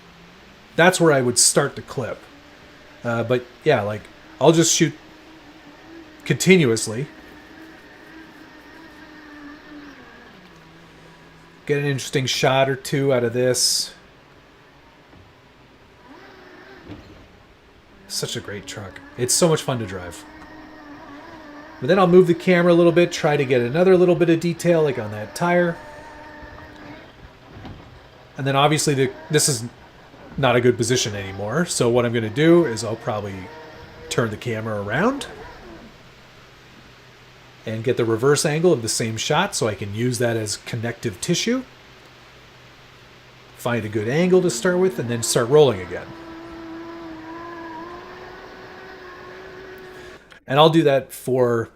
That's where I would start the clip. But yeah, like I'll just shoot continuously. Get an interesting shot or two out of this. Such a great truck. It's so much fun to drive. But then I'll move the camera a little bit, try to get another little bit of detail, like on that tire. And then obviously this is not a good position anymore. So what I'm going to do is I'll probably turn the camera around and get the reverse angle of the same shot so I can use that as connective tissue. Find a good angle to start with and then start rolling again. And I'll do that for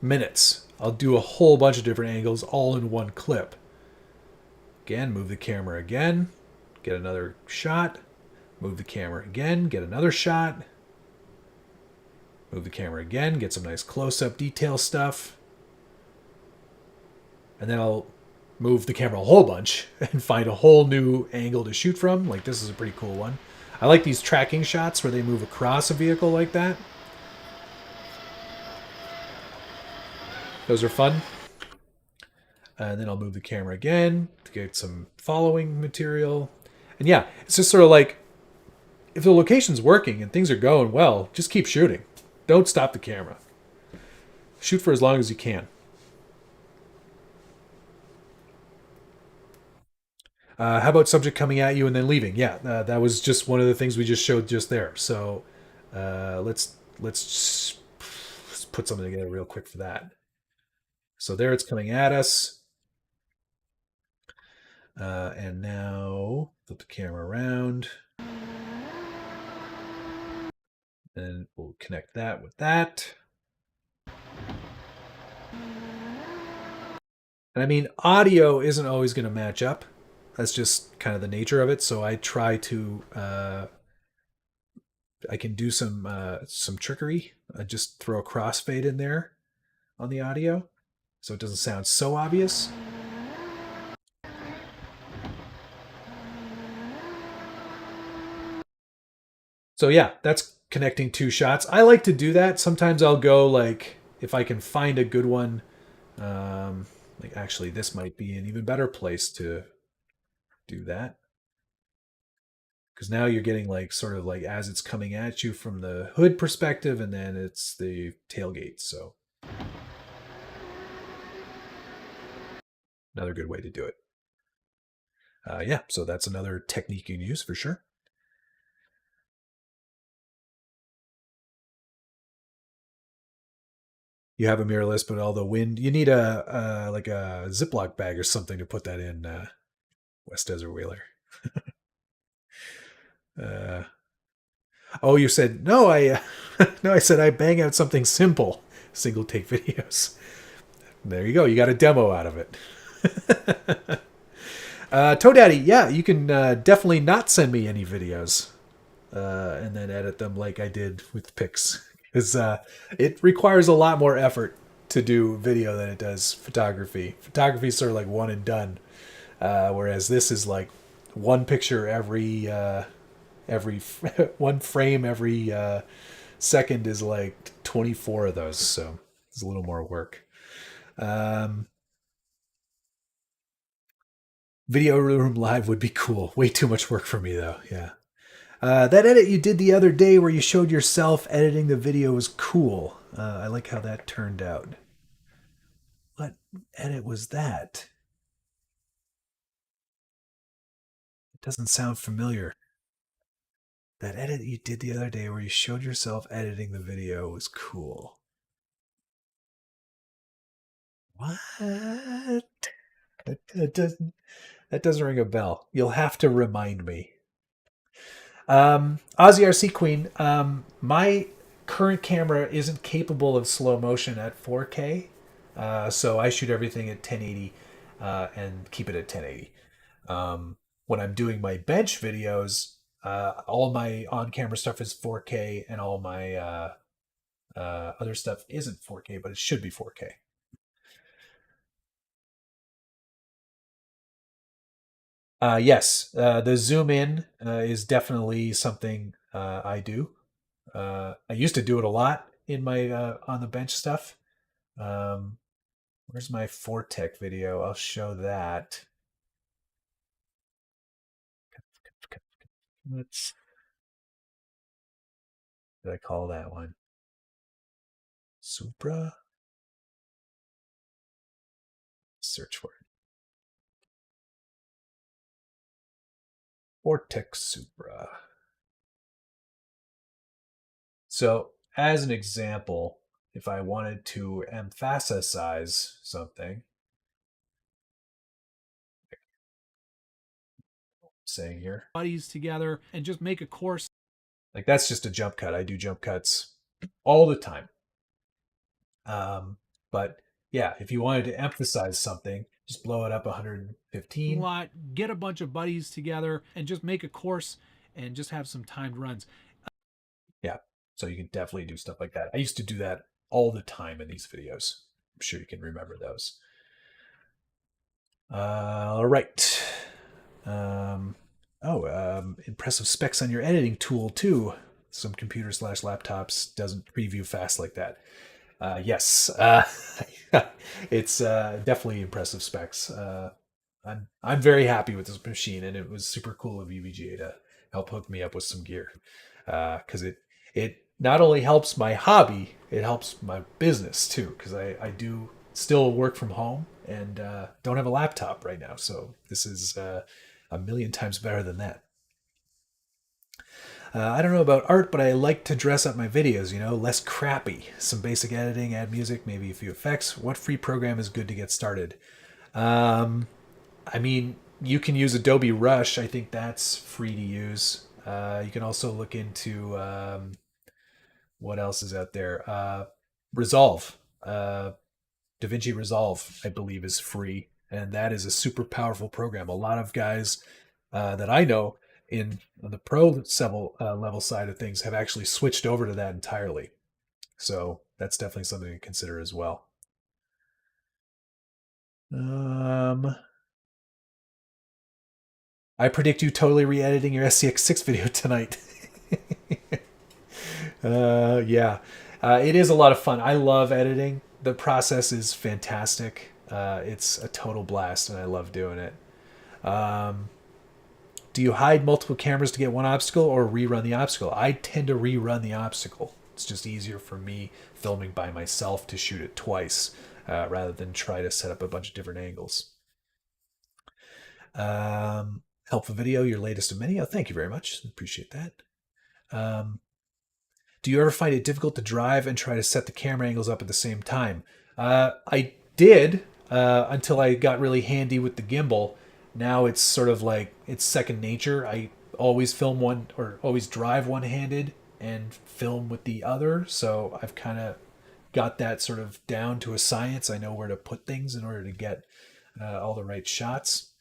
minutes. I'll do a whole bunch of different angles all in one clip. Again, move the camera again, get another shot. Move the camera again, get another shot. Move the camera again, get some nice close-up detail stuff. And then I'll move the camera a whole bunch and find a whole new angle to shoot from. Like this is a pretty cool one. I like these tracking shots where they move across a vehicle like that. Those are fun. And then I'll move the camera again to get some following material. And yeah, it's just sort of like, if the location's working and things are going well, just keep shooting. Don't stop the camera. Shoot for as long as you can. How about subject coming at you and then leaving? Yeah, that was just one of the things we just showed just there. So let's put something together real quick for that. So there it's coming at us. And now flip the camera around. And we'll connect that with that. And I mean, audio isn't always going to match up. That's just kind of the nature of it. So I try to, I can do some trickery. I just throw a crossfade in there on the audio, so it doesn't sound so obvious. So yeah, that's connecting two shots. I like to do that. Sometimes I'll go like, if I can find a good one, like actually this might be an even better place to do that. Because now you're getting like sort of like as it's coming at you from the hood perspective, and then it's the tailgate. So another good way to do it. Yeah, so that's another technique you can use for sure. You have a mirrorless, but all the wind, you need a like a Ziploc bag or something to put that in, West Desert Wheeler. Oh, you said no. No, I said I bang out something simple, single take videos. There you go. You got a demo out of it. Toe Daddy, yeah, you can definitely not send me any videos. and then edit them like I did with pics. Because it requires a lot more effort to do video than it does photography. Photography is sort of like one and done, whereas this is like one picture every one frame every second is like 24 of those. So it's a little more work. Um, Video room live would be cool. Way too much work for me though. Yeah. That edit you did the other day where you showed yourself editing the video was cool. I like how that turned out. What edit was that? It doesn't sound familiar. That edit you did the other day where you showed yourself editing the video was cool. What? That doesn't ring a bell. You'll have to remind me. Aussie RC Queen, my current camera isn't capable of slow motion at 4K, so I shoot everything at 1080 and keep it at 1080. When I'm doing my bench videos, all my on-camera stuff is 4K, and all my other stuff isn't 4K, but it should be 4K. Yes, the zoom in is definitely something I do. I used to do it a lot in my on the bench stuff. Um, where's my Fortec video? I'll show that. Let's. Did I call that one? Supra. Search for it. Vortex Supra. So, as an example, if I wanted to emphasize something, saying here, buddies together and just make a course. Like that's just a jump cut. I do jump cuts all the time. But yeah, if you wanted to emphasize something, just blow it up 115. Lot, get a bunch of buddies together and just make a course and just have some timed runs. Yeah, so you can definitely do stuff like that. I used to do that all the time in these videos. I'm sure you can remember those. All right. Impressive specs on your editing tool too. Some computer/laptops doesn't preview fast like that. Yes, it's definitely impressive specs. I'm very happy with this machine, and it was super cool of UVGA to help hook me up with some gear because it not only helps my hobby, it helps my business too because I do still work from home and don't have a laptop right now, so this is a million times better than that. I don't know about art, but I like to dress up my videos, less crappy. Some basic editing, add music, maybe a few effects. What free program is good to get started? Um, I mean, you can use Adobe Rush. I think that's free to use. You can also look into what else is out there. Resolve. DaVinci Resolve, I believe, is free. And that is a super powerful program. A lot of guys that I know in the pro level side of things have actually switched over to that entirely. So that's definitely something to consider as well. I predict you totally re-editing your SCX6 video tonight. Yeah, it is a lot of fun. I love editing. The process is fantastic. It's a total blast, and I love doing it. Um, do you hide multiple cameras to get one obstacle or rerun the obstacle? I tend to rerun the obstacle. It's just easier for me filming by myself to shoot it twice rather than try to set up a bunch of different angles. Helpful video, your latest of many. Oh, thank you very much. Appreciate that. Do you ever find it difficult to drive and try to set the camera angles up at the same time? I did until I got really handy with the gimbal. Now it's sort of like it's second nature. I always film one or always drive one-handed and film with the other. So I've kind of got that sort of down to a science. I know where to put things in order to get all the right shots.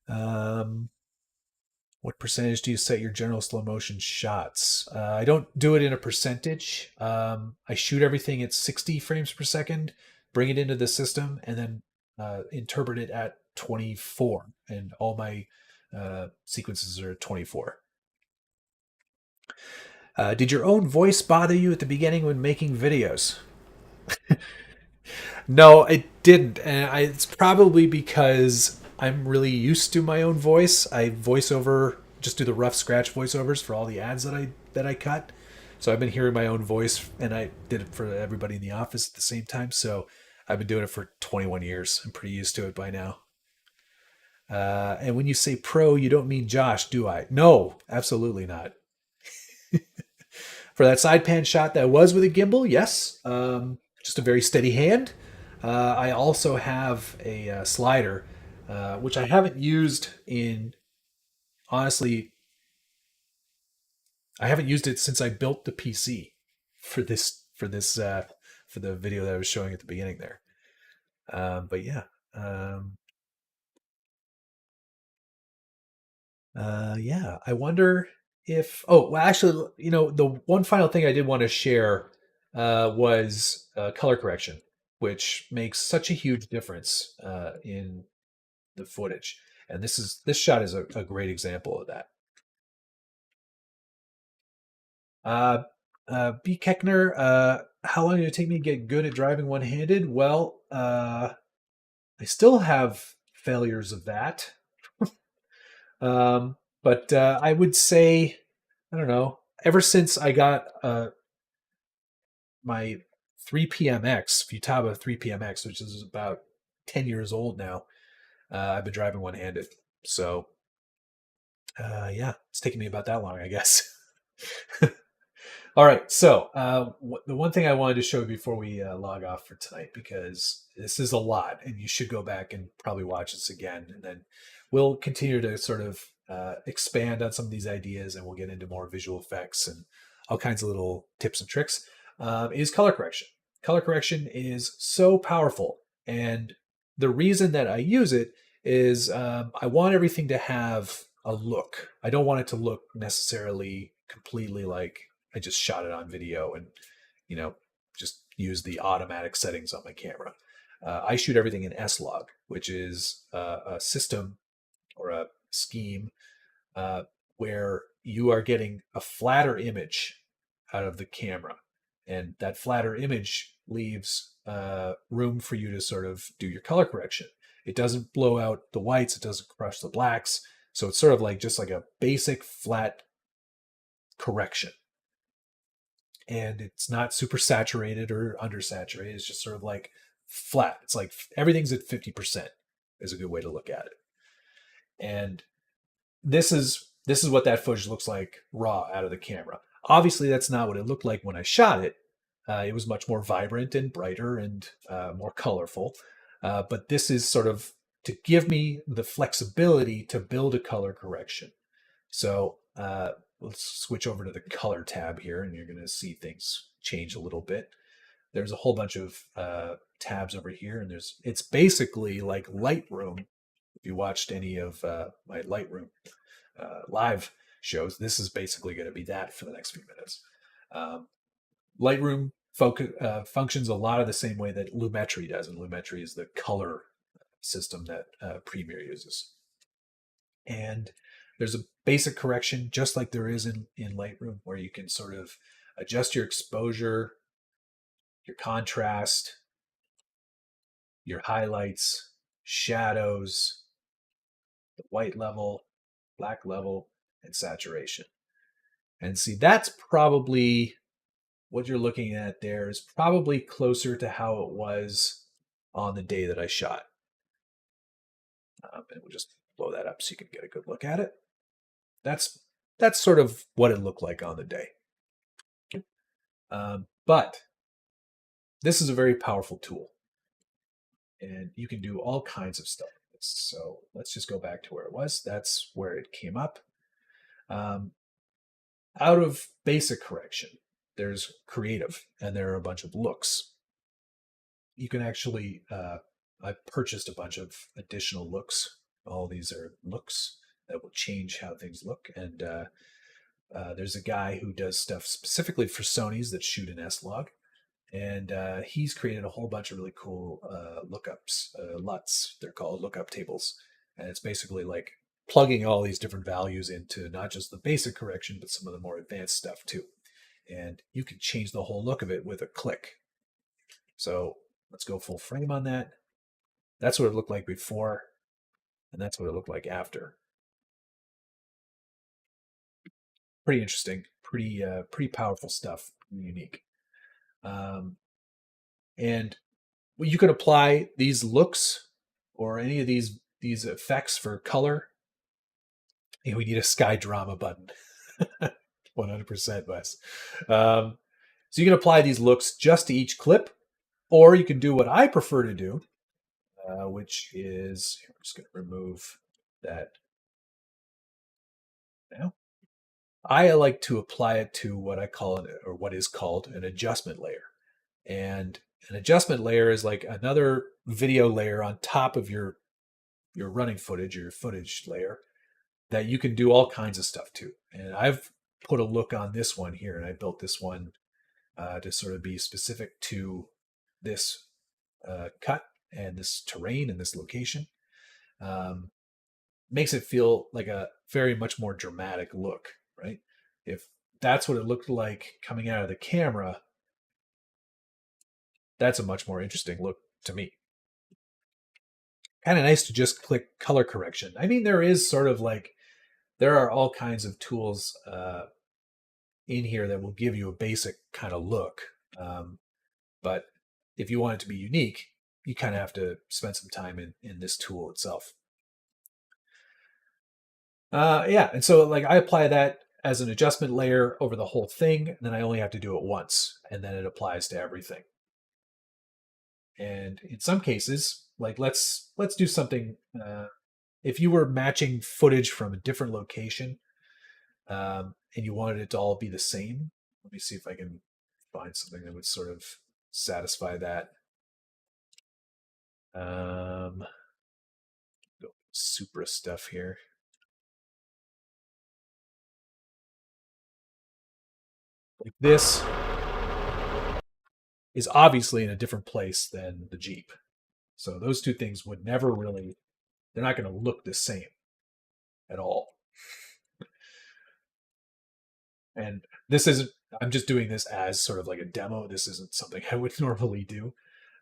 What What percentage do you set your general slow motion shots? I don't do it in a percentage. I shoot everything at 60 frames per second, bring it into the system, and then interpret it at 24. And all my sequences are 24. Did your own voice bother you at the beginning when making videos? No, it didn't. And it's probably because I'm really used to my own voice. I voice over, just do the rough scratch voiceovers for all the ads that I cut. So I've been hearing my own voice, and I did it for everybody in the office at the same time. So I've been doing it for 21 years. I'm pretty used to it by now. And when you say pro, you don't mean Josh, do I? No, absolutely not. For that side pan shot that was with a gimbal, yes, just a very steady hand. I also have a slider, which I haven't used in, honestly, I haven't used it since I built the PC for the video that I was showing at the beginning there. But yeah. Yeah, I wonder if. Oh, well, actually, the one final thing I did want to share was color correction, which makes such a huge difference in the footage. And this shot is a great example of that. B. Keckner, how long did it take me to get good at driving one-handed? Well, I still have failures of that. But I would say, I don't know, ever since I got my 3PMX, Futaba 3PMX, which is about 10 years old now, I've been driving one-handed. So, yeah, it's taken me about that long, I guess. All right, so the one thing I wanted to show before we log off for tonight, because this is a lot, and you should go back and probably watch this again, and then we'll continue to sort of expand on some of these ideas, and we'll get into more visual effects and all kinds of little tips and tricks, is color correction. Color correction is so powerful, and the reason that I use it is I want everything to have a look. I don't want it to look necessarily completely like I just shot it on video and, just use the automatic settings on my camera. I shoot everything in S-Log, which is a system or a scheme where you are getting a flatter image out of the camera. And that flatter image leaves room for you to sort of do your color correction. It doesn't blow out the whites. It doesn't crush the blacks. So it's sort of like just like a basic flat correction. And it's not super saturated or undersaturated. It's just sort of like flat. It's like everything's at 50% is a good way to look at it. And this is what that footage looks like raw out of the camera. Obviously, that's not what it looked like when I shot it. It was much more vibrant and brighter and more colorful. But this is sort of to give me the flexibility to build a color correction. So let's switch over to the color tab here, and you're going to see things change a little bit. There's a whole bunch of tabs over here, and it's basically like Lightroom. If you watched any of my Lightroom live shows, this is basically going to be that for the next few minutes. Lightroom functions a lot of the same way that Lumetri does, and Lumetri is the color system that Premiere uses. And there's a basic correction, just like there is in Lightroom, where you can sort of adjust your exposure, your contrast, your highlights, shadows, the white level, black level, and saturation. And see, that's probably what you're looking at there is probably closer to how it was on the day that I shot. And we'll just blow that up so you can get a good look at it. That's sort of what it looked like on the day. But this is a very powerful tool, and you can do all kinds of stuff with this. So let's just go back to where it was. That's where it came up. Out of basic correction, there's creative, and there are a bunch of looks. You can actually, I purchased a bunch of additional looks. All these are looks. that will change how things look. And there's a guy who does stuff specifically for Sony's that shoot in S-Log, and he's created a whole bunch of really cool lookups, LUTs. They're called lookup tables, and it's basically like plugging all these different values into not just the basic correction, but some of the more advanced stuff too. And you can change the whole look of it with a click. So let's go full frame on that. That's what it looked like before, and that's what it looked like after. Pretty interesting, pretty powerful stuff, unique. And you can apply these looks or any of these effects for color. We need a sky drama button. 100% Wes. So you can apply these looks just to each clip, or you can do what I prefer to do, which is, I'm just going to remove that now. I like to apply it to what I call it, or what is called an adjustment layer. And an adjustment layer is like another video layer on top of your running footage, your footage layer, that you can do all kinds of stuff to. And I've put a look on this one here, and I built this one to sort of be specific to this cut and this terrain and this location. Makes it feel like a very much more dramatic look, right? If that's what it looked like coming out of the camera, that's a much more interesting look to me. Kind of nice to just click color correction. I mean, there is sort of like, there are all kinds of tools in here that will give you a basic kind of look. But if you want it to be unique, you kind of have to spend some time in this tool itself. Yeah, and so like I apply that as an adjustment layer over the whole thing, and then I only have to do it once, and then it applies to everything. And in some cases, like let's do something. If you were matching footage from a different location, and you wanted it to all be the same, let me see if I can find something that would sort of satisfy that. Go Supra stuff here. Like this is obviously in a different place than the Jeep. So those two things would never really, they're not going to look the same at all. And this isn't, I'm just doing this as sort of like a demo. This isn't something I would normally do.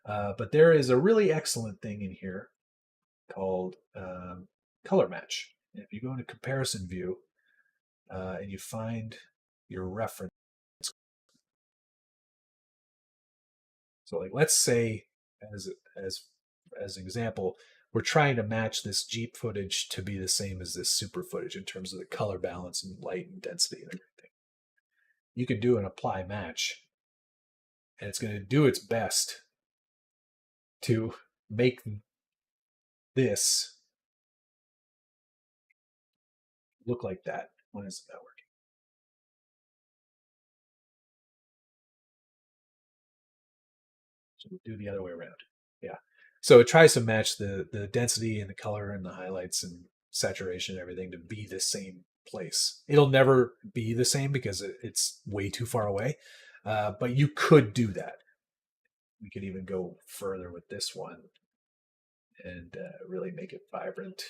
But there is a really excellent thing in here called color match. And if you go into comparison view and you find your reference, so like let's say as an example, we're trying to match this Jeep footage to be the same as this Super footage in terms of the color balance and light and density and everything. You can do an apply match, and it's going to do its best to make this look like that. Why is that working? So we'll do the other way around. Yeah. So it tries to match the density and the color and the highlights and saturation and everything to be the same place. It'll never be the same because it's way too far away. But you could do that. We could even go further with this one and really make it vibrant.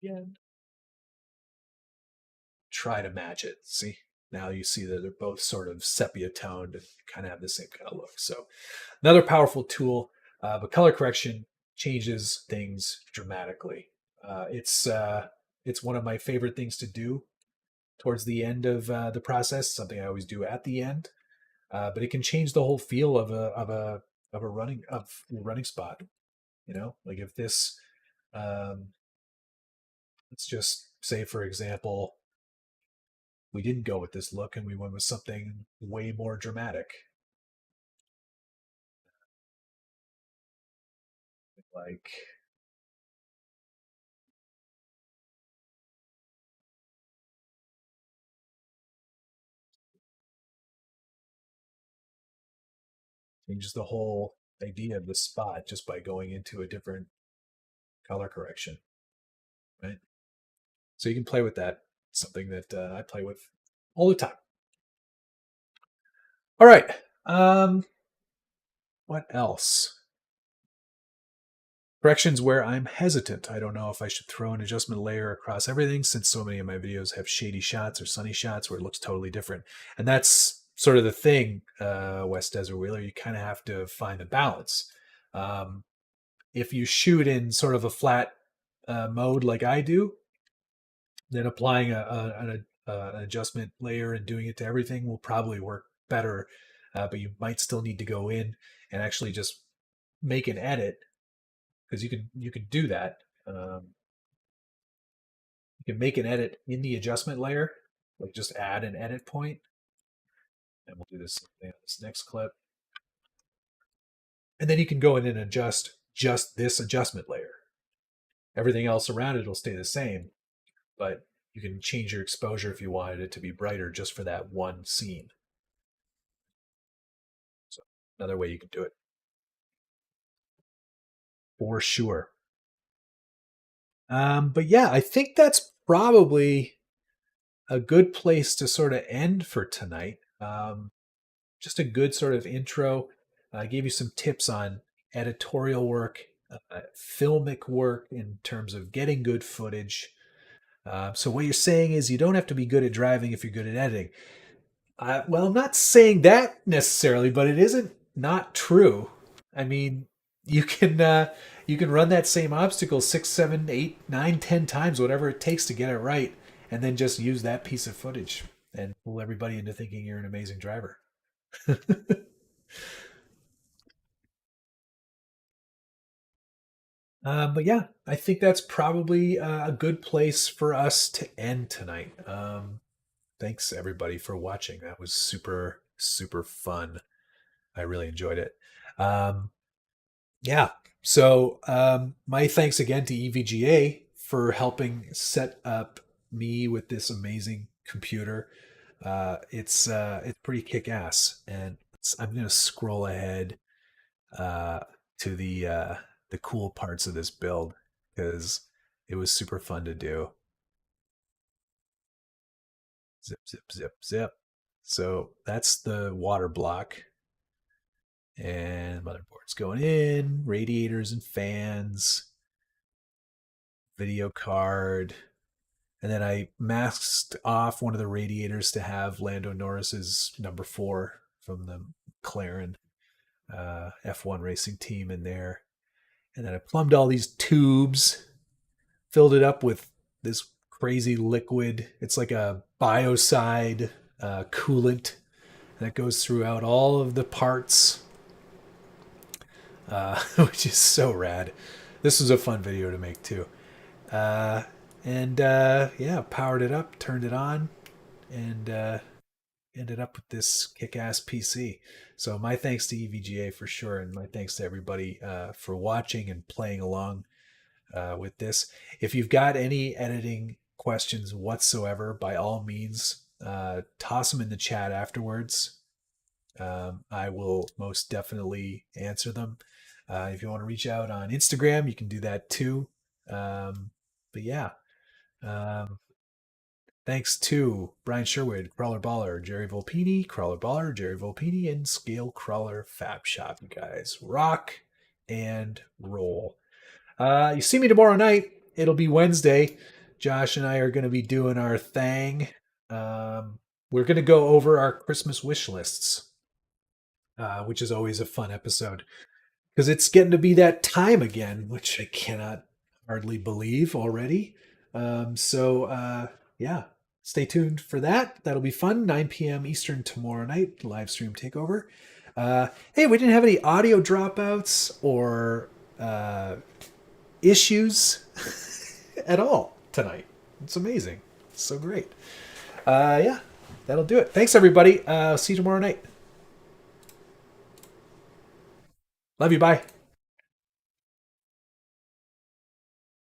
Again, try to match it. See, now you see that they're both sort of sepia toned and kind of have the same kind of look. So another powerful tool, but color correction changes things dramatically. It's one of my favorite things to do towards the end of the process. Something I always do at the end, but it can change the whole feel of a running spot. You know, like if this, let's just say for example, we didn't go with this look and we went with something way more dramatic, like Changes the whole idea of the spot just by going into a different color correction, right? So you can play with that. Something that I play with all the time. All right. What else? Corrections where I'm hesitant. I don't know if I should throw an adjustment layer across everything since so many of my videos have shady shots or sunny shots where it looks totally different. And that's sort of the thing, West Desert Wheeler. You kind of have to find a balance. If you shoot in sort of a flat mode like I do, then applying an adjustment layer and doing it to everything will probably work better. But you might still need to go in and actually just make an edit, because you could do that. You can make an edit in the adjustment layer, like just add an edit point, and we'll do this on this next clip. And then you can go in and adjust just this adjustment layer. Everything else around it will stay the same, but you can change your exposure if you wanted it to be brighter just for that one scene. So another way you can do it. For sure. But yeah, I think that's probably a good place to sort of end for tonight. Just a good sort of intro. I gave you some tips on editorial work, filmic work in terms of getting good footage. So what you're saying is you don't have to be good at driving if you're good at editing. Well, I'm not saying that necessarily, but it isn't not true. I mean, you can run that same obstacle 6, 7, 8, 9, 10 times, whatever it takes to get it right, and then just use that piece of footage and fool everybody into thinking you're an amazing driver. But yeah, I think that's probably a good place for us to end tonight. Thanks everybody for watching. That was super, super fun. I really enjoyed it. Um, yeah. So my thanks again to EVGA for helping set up me with this amazing computer. It's pretty kick ass, and I'm gonna scroll ahead uh, to the cool parts of this build because it was super fun to do. Zip, zip, zip, zip. So that's the water block, and motherboard's going in, radiators and fans, video card, and then I masked off one of the radiators to have Lando Norris's number 4 from the McLaren F1 racing team in there. And then I plumbed all these tubes, filled it up with this crazy liquid. It's like a biocide coolant that goes throughout all of the parts, which is so rad. This was a fun video to make too. Yeah, powered it up, turned it on, and ended up with this kick-ass PC. So my thanks to EVGA for sure, and my thanks to everybody for watching and playing along with this. If you've got any editing questions whatsoever, by all means, toss them in the chat afterwards. I will most definitely answer them. If you want to reach out on Instagram, you can do that too. But yeah, thanks to Brian Sherwood, Crawler Baller, Jerry Volpini, Crawler Baller, Jerry Volpini, and Scale Crawler Fab Shop. You guys rock and roll. You see me tomorrow night. It'll be Wednesday. Josh and I are going to be doing our thing. We're going to go over our Christmas wish lists, which is always a fun episode because it's getting to be that time again, which I cannot hardly believe already. Yeah, stay tuned for that. That'll be fun. 9 p.m. Eastern tomorrow night, live stream takeover. Hey, we didn't have any audio dropouts or issues at all tonight. It's amazing. It's so great. Yeah, that'll do it. Thanks, everybody. See you tomorrow night. Love you. Bye.